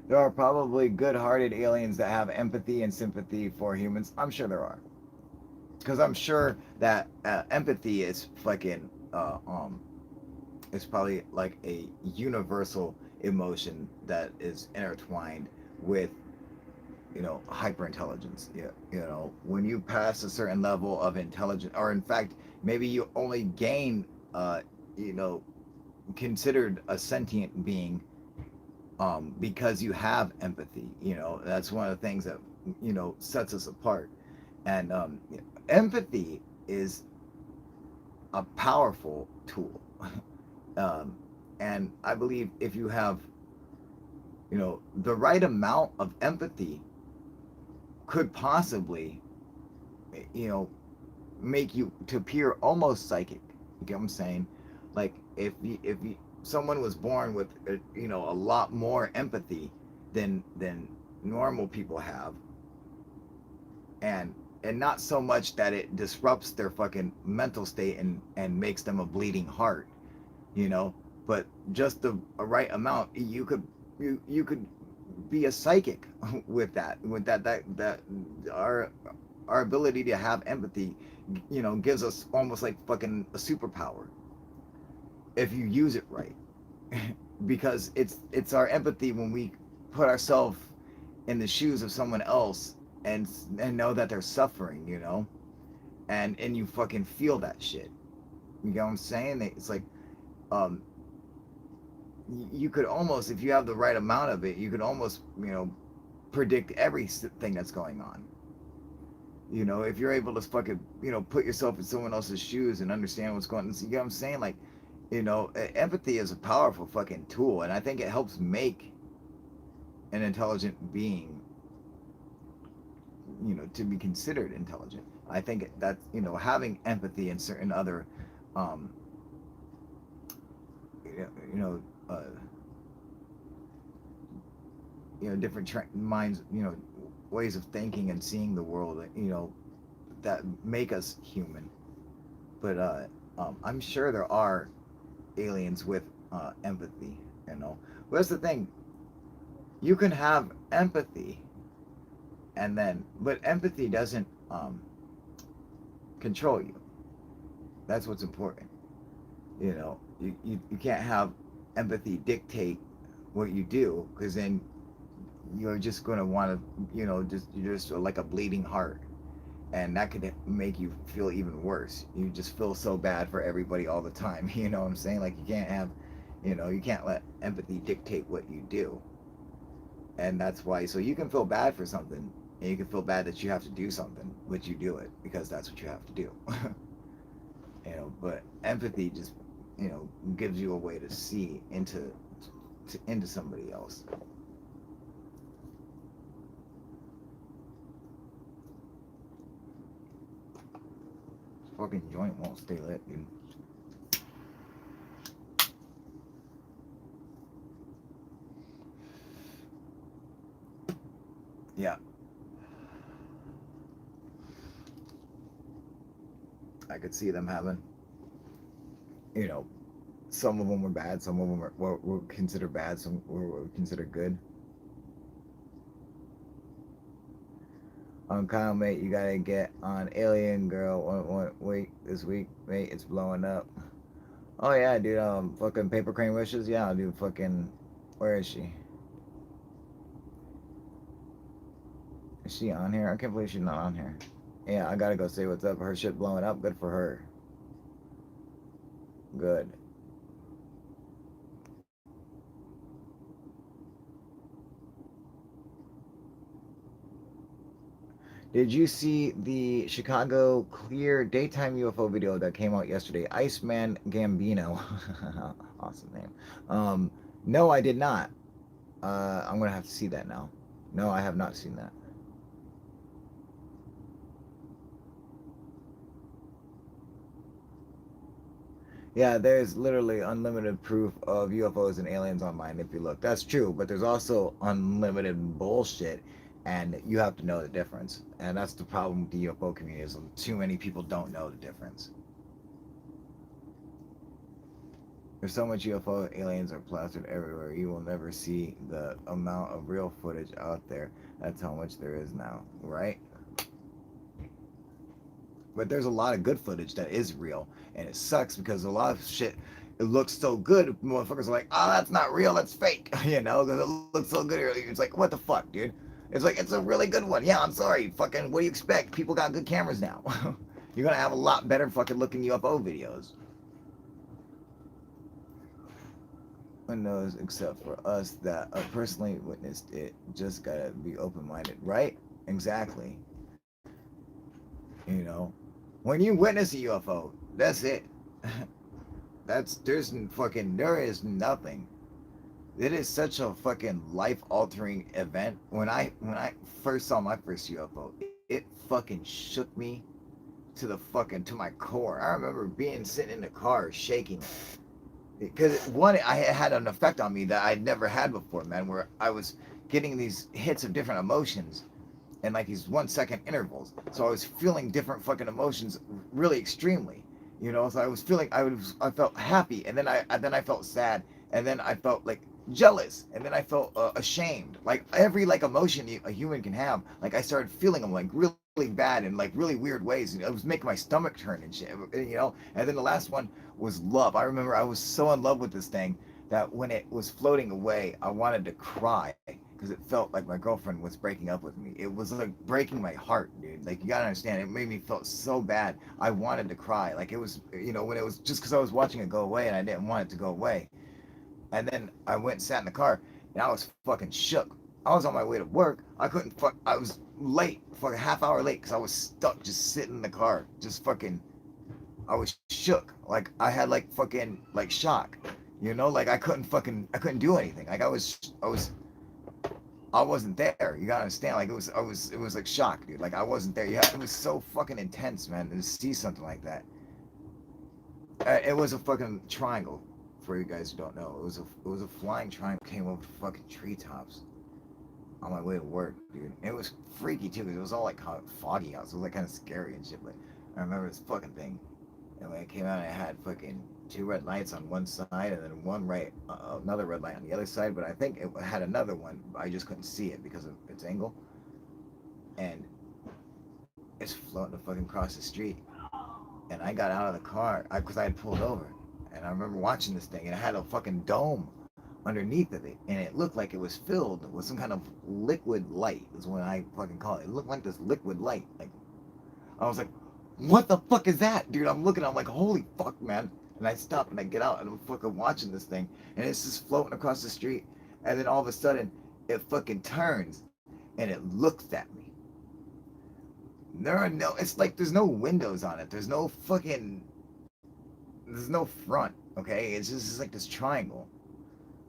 There are probably good-hearted aliens that have empathy and sympathy for humans. I'm sure there are, because I'm sure that empathy is fucking it's probably like a universal emotion that is intertwined with hyper intelligence. Yeah, when you pass a certain level of intelligence, or in fact maybe you only gain you know considered a sentient being because you have empathy. That's one of the things that sets us apart. And empathy is a powerful tool. um, and I believe if you have the right amount of empathy, could possibly you know make you to appear almost psychic. You get what I'm saying? Like if someone was born with a lot more empathy than normal people have, and not so much that it disrupts their fucking mental state and makes them a bleeding heart, but just a right amount, you could be a psychic with that our ability to have empathy gives us almost like fucking a superpower if you use it right. Because it's our empathy when we put ourselves in the shoes of someone else and know that they're suffering, and you fucking feel that shit. You know what I'm saying? It's like um you could almost, if you have the right amount of it, you could almost predict everything that's going on. If you're able to fucking put yourself in someone else's shoes and understand what's going on. You know what I'm saying? Like, empathy is a powerful fucking tool, and I think it helps make an intelligent being to be considered intelligent. I think that having empathy and certain other um you know different minds ways of thinking and seeing the world, that make us human. But I'm sure there are aliens with empathy. You know, but that's the thing. You can have empathy, but empathy doesn't control you. That's what's important. You can't have empathy dictate what you do, because then you're just going to want to, you're just like a bleeding heart, and that could make you feel even worse. You just feel so bad for everybody all the time. You know what I'm saying? Like, you can't let empathy dictate what you do. And that's why, so you can feel bad for something, and you can feel bad that you have to do something, but you do it because that's what you have to do. But empathy just, gives you a way to see into somebody else. Fucking joint won't stay lit, dude. Yeah, I could see them having, you know, some of them were bad, some of them were considered bad, some were considered good. Kyle, mate, you gotta get on Alien Girl one week this week, mate. It's blowing up. Oh yeah, dude. Fucking Paper Crane Wishes. Yeah, I'll do fucking. Where is she? Is she on here? I can't believe she's not on here. Yeah, I gotta go say what's up. Her shit blowing up. Good for her. Good. Did you see the Chicago Clear daytime UFO video that came out yesterday? Iceman Gambino. Awesome name. Um, no, I did not. I'm gonna have to see that now. No, I have not seen that. Yeah, there's literally unlimited proof of UFOs and aliens online if you look. That's true, but there's also unlimited bullshit, and you have to know the difference. And that's the problem with the UFO community, is too many people don't know the difference. There's so much UFO aliens are plastered everywhere. You will never see the amount of real footage out there. That's how much there is now, right? But there's a lot of good footage that is real, and it sucks because a lot of shit, it looks so good. Motherfuckers are like, oh, that's not real, that's fake, because it looks so good. It's like, what the fuck, dude? It's like, it's a really good one. Yeah, I'm sorry. Fucking, what do you expect? People got good cameras now. You're gonna have a lot better fucking looking UFO videos. One knows except for us that personally witnessed it. Just gotta be open minded, right? Exactly. You know, when you witness a UFO, that's it. There is nothing. It is such a fucking life altering event. When I first saw my first UFO, it fucking shook me to my core. I remember being sitting in the car shaking, because one, I had an effect on me that I'd never had before, man, where I was getting these hits of different emotions in like these 1 second intervals. So I was feeling different fucking emotions really extremely. So I felt happy, and then I felt sad, and then I felt like jealous, and then I felt ashamed. Like every like emotion a human can have, like I started feeling them like really bad in like really weird ways, and it was making my stomach turn and shit. And then the last one was love. I remember I was so in love with this thing that when it was floating away, I wanted to cry because it felt like my girlfriend was breaking up with me. It was like breaking my heart, dude. Like, you gotta understand, it made me feel so bad. I wanted to cry. Like, it was, when it was just because I was watching it go away and I didn't want it to go away. And then I went and sat in the car, and I was fucking shook. I was on my way to work. I was late, fucking half hour late, because I was stuck just sitting in the car, just fucking, I was shook. Like, I had like fucking like shock. Like I couldn't do anything. Like I wasn't there. You gotta understand. Like it was like shock, dude. Like I wasn't there. Yeah, it was so fucking intense, man. To see something like that. It was a fucking triangle. For you guys who don't know, it was a flying triangle, came over fucking treetops. on my way to work, dude. It was freaky too, because it was all like foggy out, so it was like kind of scary and shit. But I remember this fucking thing, and when it came out, it had fucking two red lights on one side and then one right, another red light on the other side. But I think it had another one, but I just couldn't see it because of its angle. And it's floating fucking across the street. And I got out of the car because I had pulled over, and I remember watching this thing, and it had a fucking dome underneath of it, and it looked like it was filled with some kind of liquid light. Is what I fucking call it. It looked like this liquid light. Like I was like, "What the fuck is that, dude?" I'm looking. I'm like, "Holy fuck, man!" And I stop and I get out, and I'm fucking watching this thing, and it's just floating across the street, and then all of a sudden, it fucking turns, and it looks at me. There are no. It's like there's no windows on it. There's no fucking. There's no front. Okay, it's like this triangle.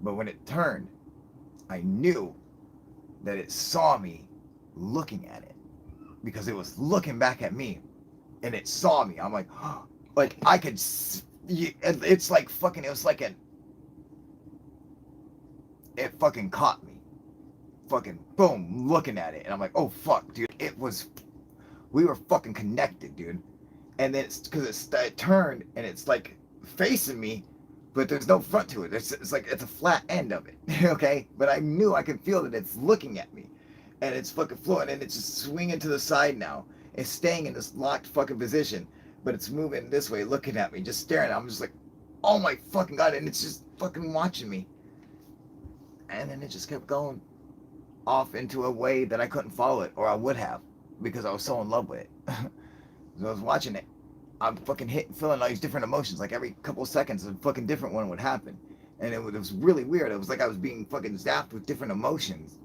But when it turned, I knew that it saw me looking at it because it was looking back at me, and it saw me. I'm like, like I could. It's like fucking. It was like an. It fucking caught me. Fucking boom, looking at it, and I'm like, oh fuck, dude. It was. We were fucking connected, dude. And then it's because it turned and it's like facing me, but there's no front to it. It's like it's a flat end of it, okay? But I knew I could feel that it's looking at me, and it's fucking floating, and it's just swinging to the side now. It's staying in this locked fucking position, but it's moving this way, looking at me, just staring. I'm just like, oh my fucking god, and it's just fucking watching me. And then it just kept going off into a way that I couldn't follow it, or I would have, because I was so in love with it. So I was watching it. I'm fucking feeling all these different emotions. Like every couple of seconds, a fucking different one would happen, and it was really weird. It was like I was being fucking zapped with different emotions.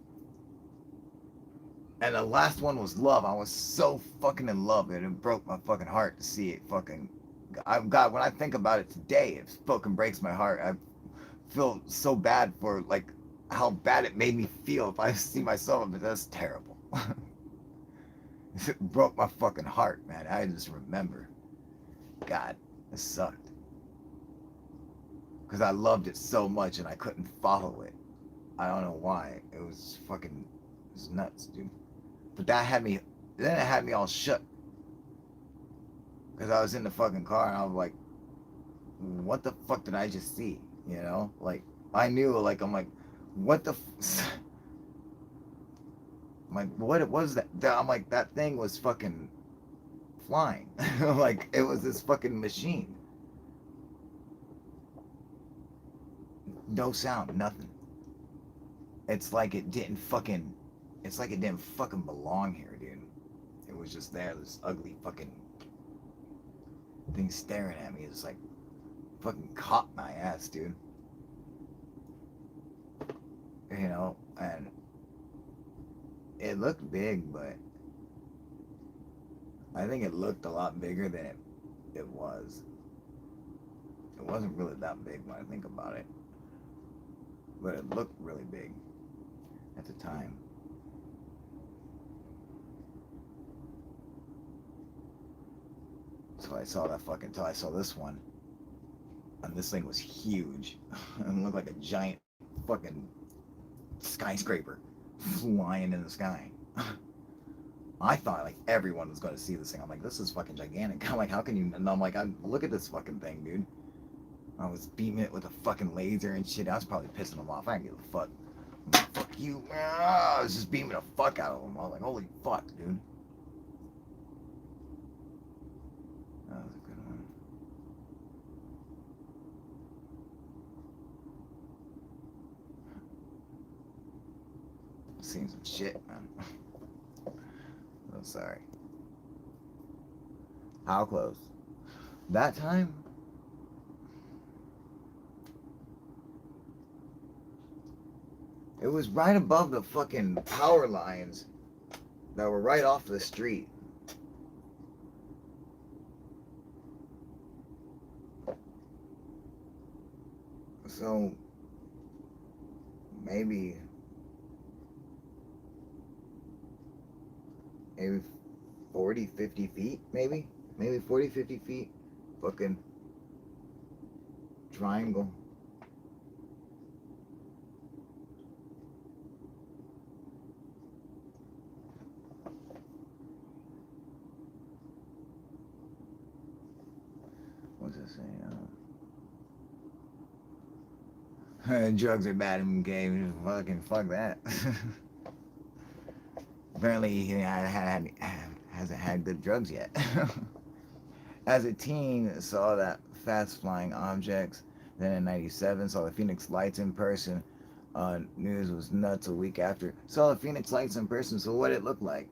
And the last one was love. I was so fucking in love, and it broke my fucking heart to see it fucking. God, when I think about it today, it fucking breaks my heart. I feel so bad for like how bad it made me feel if I see myself, but that's terrible. It broke my fucking heart, man. I just remember. God, it sucked. Because I loved it so much and I couldn't follow it. I don't know why. It was fucking, it was nuts, dude. But that had me, then it had me all shook. Because I was in the fucking car and I was like, what the fuck did I just see? You know? Like, I knew, like, I'm like, what the I'm like, what was that? I'm like, that thing was fucking flying. Like, it was this fucking machine. No sound, nothing. It's like it didn't fucking. It's like it didn't fucking belong here, dude. It was just there, this ugly fucking thing staring at me. It's like fucking caught my ass, dude. You know, and it looked big, but I think it looked a lot bigger than it was. It wasn't really that big when I think about it, but it looked really big at the time. So I saw that fucking. Till I saw this one, and this thing was huge. It looked like a giant fucking skyscraper flying in the sky. I thought like everyone was going to see this thing. I'm like, this is fucking gigantic. I'm like, how can you? And I'm like, look at this fucking thing, dude. I was beaming it with a fucking laser and shit. I was probably pissing them off. I didn't give a fuck. Fuck you. I was just beaming the fuck out of them. I was like, holy fuck, dude. That was a good one. Seen some shit, man. I'm sorry. How close? That time? It was right above the fucking power lines that were right off the street. So maybe 40, 50 feet, maybe 40, 50 feet. Fucking triangle. this? Drugs are bad in games. Fucking fuck that. Apparently, hasn't had good drugs yet. As a teen, saw that fast flying objects. Then in '97, saw the Phoenix Lights in person. News was nuts a week after. Saw the Phoenix Lights in person. So what did it look like?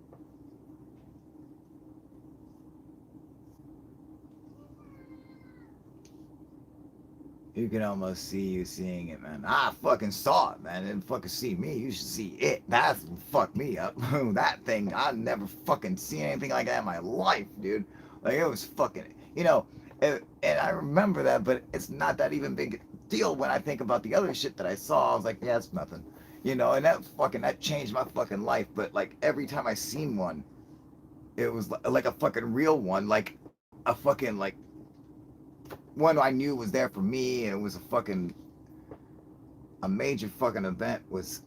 You can almost see you seeing it, man. I fucking saw it, man. Didn't fucking see me. You should see it. That's what fucked me up. That thing, I never fucking seen anything like that in my life, dude. Like, it was fucking, and I remember that, but it's not that even big deal when I think about the other shit that I saw. I was like, yeah, it's nothing. And that changed my fucking life. But, like, every time I seen one, it was like a fucking real one. Like, a fucking, like, one I knew was there for me, and it was a major fucking event. Was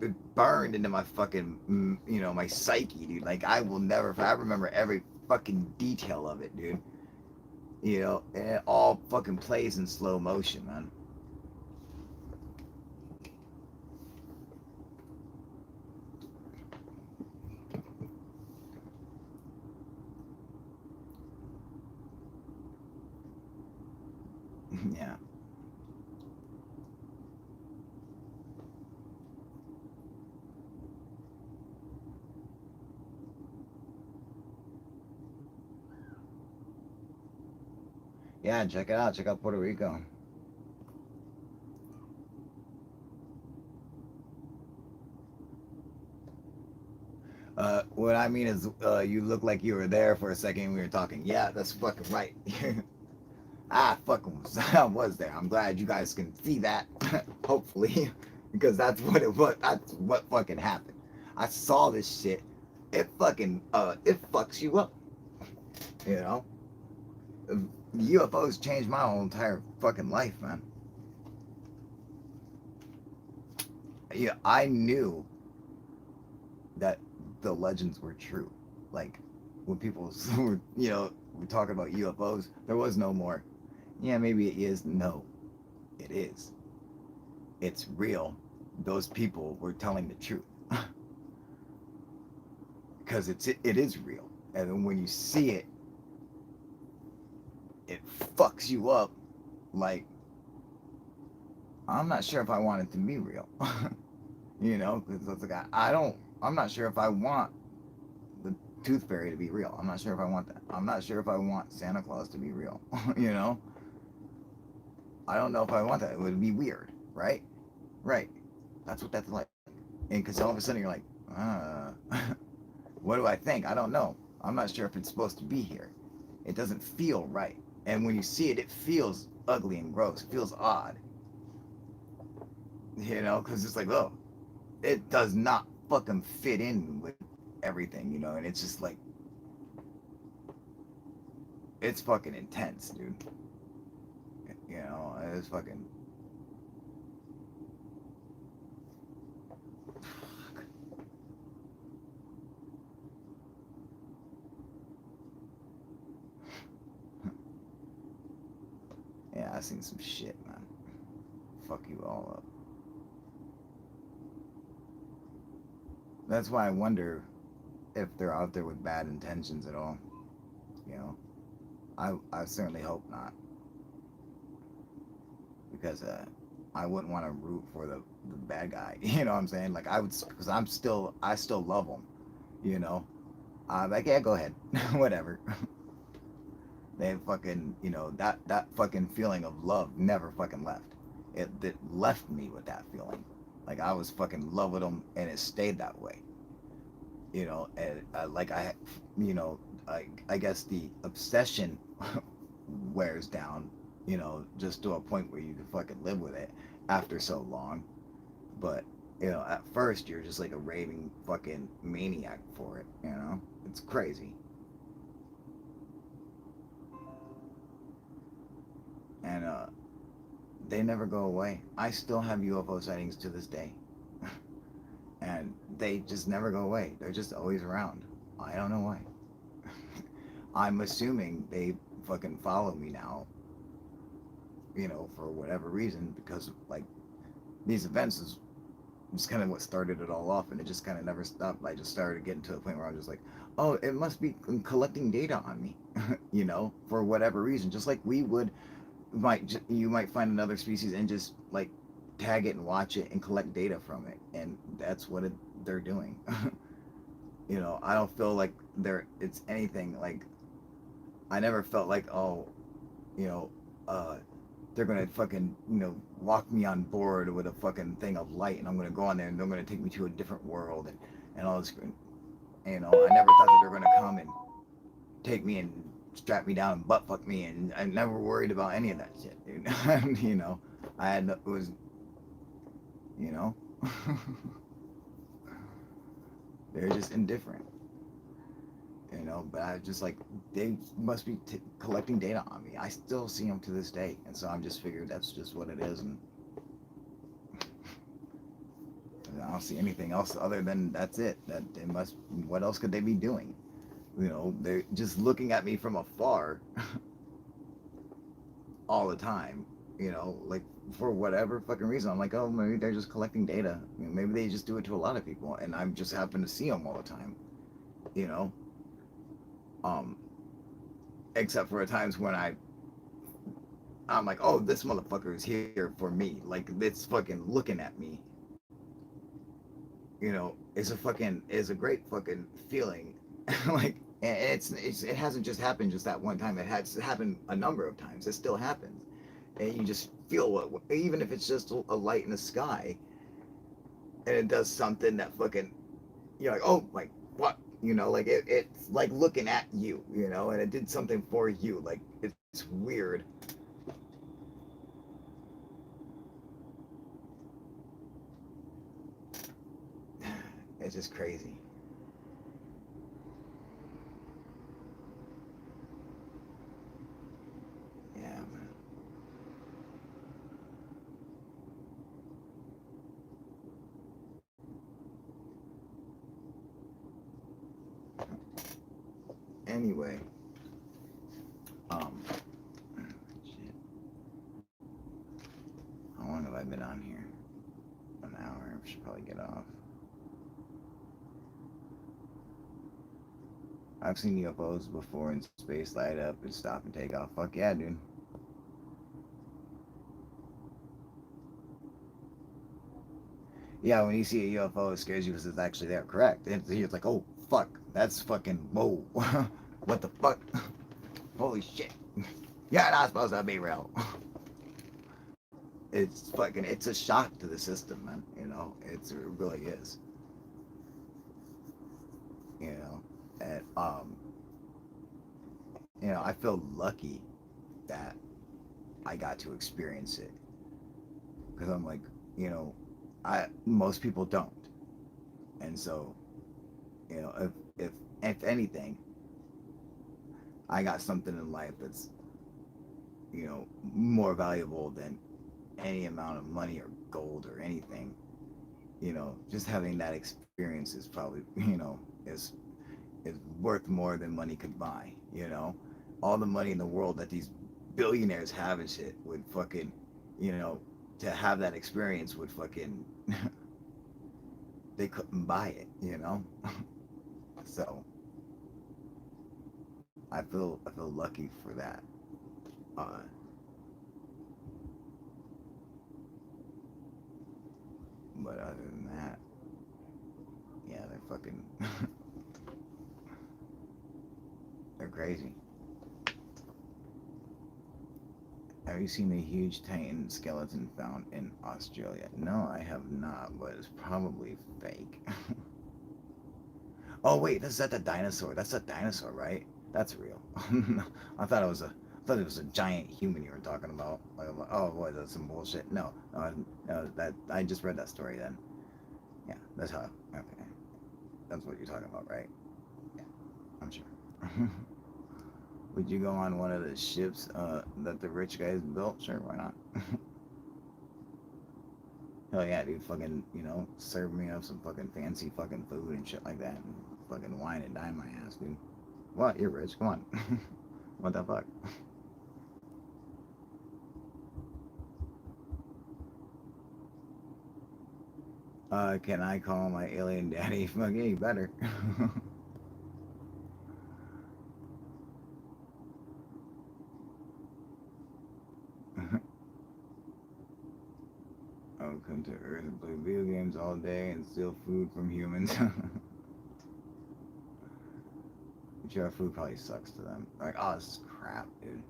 it burned into my fucking my psyche, dude. Like, I remember every fucking detail of it, dude. And it all fucking plays in slow motion, man. Yeah. Yeah, check it out. Check out Puerto Rico. What I mean is, you look like you were there for a second when we were talking. Yeah, that's fucking right. I fucking was, I was there. I'm glad you guys can see that, hopefully, because that's what it was. That's what fucking happened. I saw this shit. It fucks you up. You know, UFOs changed my whole entire fucking life, man. Yeah, I knew that the legends were true. Like, when people were talking about UFOs, there was no more. Yeah, maybe it is. No, it is. It's real. Those people were telling the truth because it is real. And then when you see it, it fucks you up. Like, I'm not sure if I want it to be real. Because it's like I'm not sure if I want the tooth fairy to be real. I'm not sure if I want that. I'm not sure if I want Santa Claus to be real. you know, I don't know if I want that. It would be weird, right? Right. That's what that's like. And because all of a sudden you're like, what do I think? I don't know. I'm not sure if it's supposed to be here. It doesn't feel right. And when you see it, it feels ugly and gross. It feels odd. Because it's like, oh, it does not fucking fit in with everything, and it's just like, it's fucking intense, dude. It's fucking. Yeah, I seen some shit, man. Fuck you all up. That's why I wonder if they're out there with bad intentions at all. You know, I certainly hope not, because I wouldn't want to root for the bad guy. You know what I'm saying? Like, I would, because I still love him. You know, I'm like, yeah, go ahead, whatever. They fucking, that fucking feeling of love never fucking left. It left me with that feeling. Like, I was fucking in love with him, and it stayed that way. And like you know, I guess the obsession wears down, just to a point where you can fucking live with it after so long. But, at first you're just like a raving fucking maniac for it. It's crazy. And they never go away. I still have UFO sightings to this day. And they just never go away. They're just always around. I don't know why. I'm assuming they fucking follow me now, for whatever reason, because like these events is just kind of what started it all off, and it just kind of never stopped. I just started getting to a point where I was just like, oh, it must be collecting data on me, for whatever reason. Just like we would, you might find another species and just like tag it and watch it and collect data from it, and that's what they're doing. I don't feel like it's anything like I never felt like, oh, you know, uh, they're gonna fucking, walk me on board with a fucking thing of light, and I'm gonna go on there and they're gonna take me to a different world and all this. I never thought that they're gonna come and take me and strap me down and butt fuck me, and I never worried about any of that shit, dude. I had no, it was, you know, they're just indifferent. But I just like they must be collecting data on me. I still see them to this day, and so I'm just figured that's just what it is, and I don't see anything else other than that's it. That they must. What else could they be doing? They're just looking at me from afar all the time. Like for whatever fucking reason, I'm like, oh, maybe they're just collecting data. Maybe they just do it to a lot of people, and I'm just happen to see them all the time. You know, um, except for at times when I'm like, oh, this motherfucker is here for me. Like, it's fucking looking at me. It's a great fucking feeling. Like, and it hasn't just happened just that one time. It has happened a number of times. It still happens, and you just feel even if it's just a light in the sky, and it does something that fucking you're like, oh, like what? Like it's like looking at you, and it did something for you. Like it's weird. It's just crazy. Yeah, man. Anyway, um, shit. How long have I been on here? An hour. I should probably get off. I've seen UFOs before in space light up and stop and take off. Fuck yeah, dude. Yeah, when you see a UFO, it scares you because it's actually there. Correct. It's like, oh fuck, that's fucking whoa. What the fuck? Holy shit. You're not supposed to be real. It's a shock to the system, man. It really is. You know, and I feel lucky that I got to experience it because I'm like, you know, I most people don't, and so if anything, I got something in life that's more valuable than any amount of money or gold or anything. Just having that experience is probably is worth more than money could buy. All the money in the world that these billionaires have and shit would fucking, you know, to have that experience would fucking, they couldn't buy it. So I feel lucky for that. Uh, but other than that, yeah, they're fucking, they're crazy. Have you seen the huge Titan skeleton found in Australia? No, I have not, but it's probably fake. Oh wait, that's that the dinosaur. That's a dinosaur, right? That's real. I thought it was a giant human you were talking about. Like, oh boy, that's some bullshit. No, no, that I just read that story then. Yeah, that's how. Okay, that's what you're talking about, right? Yeah, I'm sure. Would you go on one of the ships that the rich guys built? Sure, why not? Hell yeah, dude. Fucking, serve me up some fucking fancy fucking food and shit like that, and fucking wine and dine my ass, dude. What? You're rich? Come on. What the fuck? Can I call my alien daddy? Fuck yeah, you better. I'll come to Earth and play video games all day and steal food from humans. Which our food probably sucks to them. Like, oh, this is crap, dude.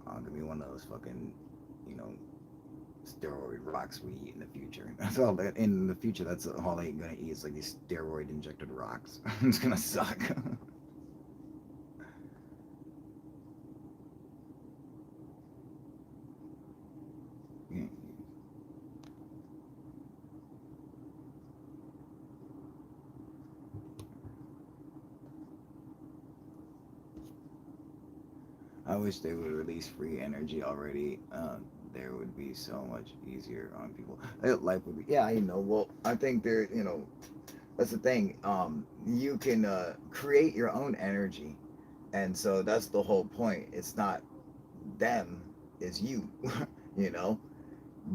Oh, give me one of those fucking, you know, steroid rocks we eat in the future. That's all. In the future, that's all they gonna eat. Is like these steroid injected rocks. It's gonna suck. Yeah. I wish they would release free energy already. There would be so much easier on people. Life would be, yeah, you know. Well, I think there, you know, that's the thing. You can create your own energy, and so that's the whole point. It's not them, it's you. You know,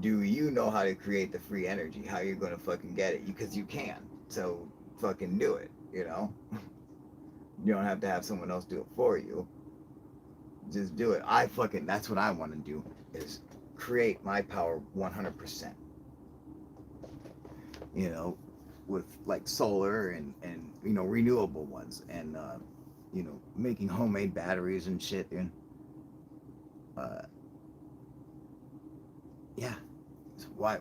do you know how to create the free energy? How you're gonna fucking get it? Because you can. So fucking do it. You know, you don't have to have someone else do it for you. Just do it. I fucking that's what I want to do is create my power 100%. You know, with like solar and you know renewable ones and you know making homemade batteries and shit. And uh, yeah, so why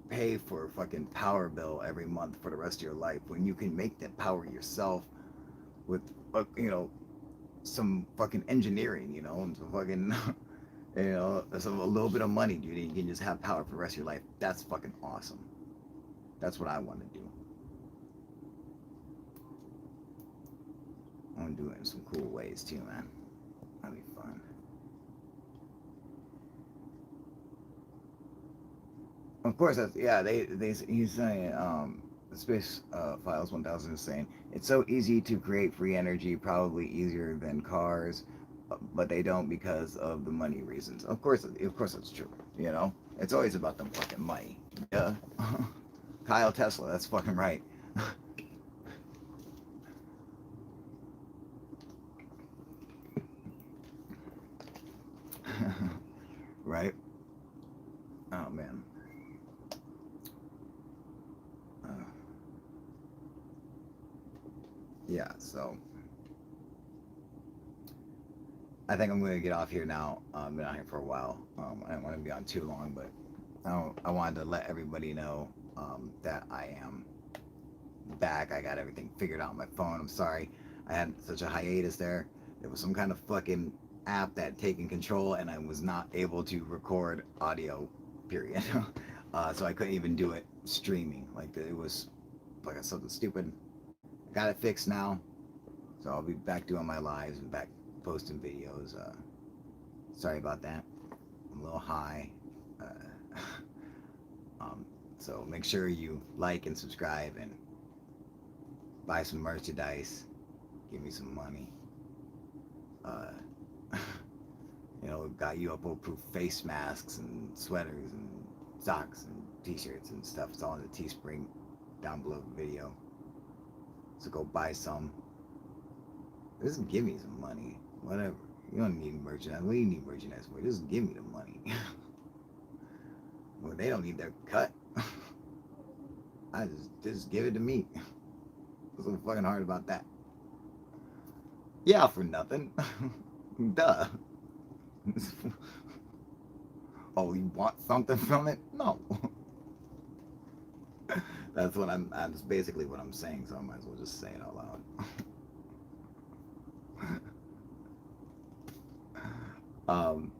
pay for a fucking power bill every month for the rest of your life when you can make that power yourself with you know some fucking engineering, you know, and some fucking you know, some a little bit of money, dude, and you can just have power for the rest of your life. That's fucking awesome. That's what I want to do. I want to do it in some cool ways too, man. That'd be fun. Of course, that's yeah. He's saying space files 1000 is saying it's so easy to create free energy, probably easier than cars, but they don't because of the money reasons. Of course, that's true. You know, it's always about the fucking money. Yeah, Kyle Tesla. That's fucking right. Right? Oh man. Uh, yeah. So I think I'm going to get off here now. I've been out here for a while. I don't want to be on too long, but I wanted to let everybody know that I am back. I got everything figured out on my phone. I'm sorry I had such a hiatus there. There was some kind of fucking app that had taken control, and I was not able to record audio. Period. So I couldn't even do it streaming. Like it was like something stupid. Got it fixed now, so I'll be back doing my lives and back posting videos. Sorry about that. I'm a little high. Uh, um, so make sure you like and subscribe and buy some merchandise. Give me some money. Uh, you know, we've got UFO proof face masks and sweaters and socks and t-shirts and stuff. It's all in the Teespring down below the video. So go buy some. Just give me some money. Whatever. You don't need merchandise. What do you need merchandise for? Just give me the money. Well, they don't need their cut. I just give it to me. What's so fucking hard about that? Yeah, for nothing. Duh. Oh, you want something from it? No. That's what that's basically what I'm saying, so I might as well just say it out loud. um,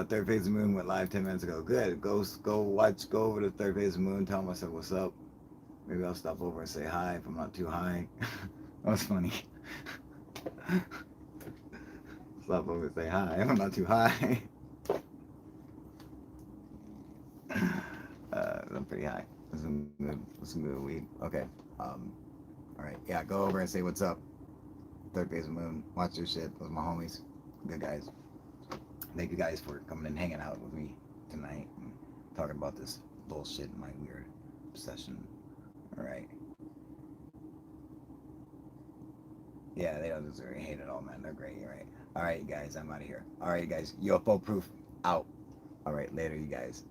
Third Phase of the Moon went live 10 minutes ago. Good. Go over to Third Phase of the Moon. Tell them I said what's up. Maybe I'll stop over and say hi if I'm not too high. That was funny. Stop over and say hi if I'm not too high. I'm pretty high. Some good weed. Okay. All right. Yeah, go over and say what's up. Third Base Moon. Watch your shit. Those are my homies. Good guys. Thank you guys for coming and hanging out with me tonight and talking about this bullshit and my weird obsession. All right. Yeah, they don't deserve hate at all, man. They're great. You're right. All right, guys. I'm out of here. All right, guys. UFO proof out. All right. Later, you guys.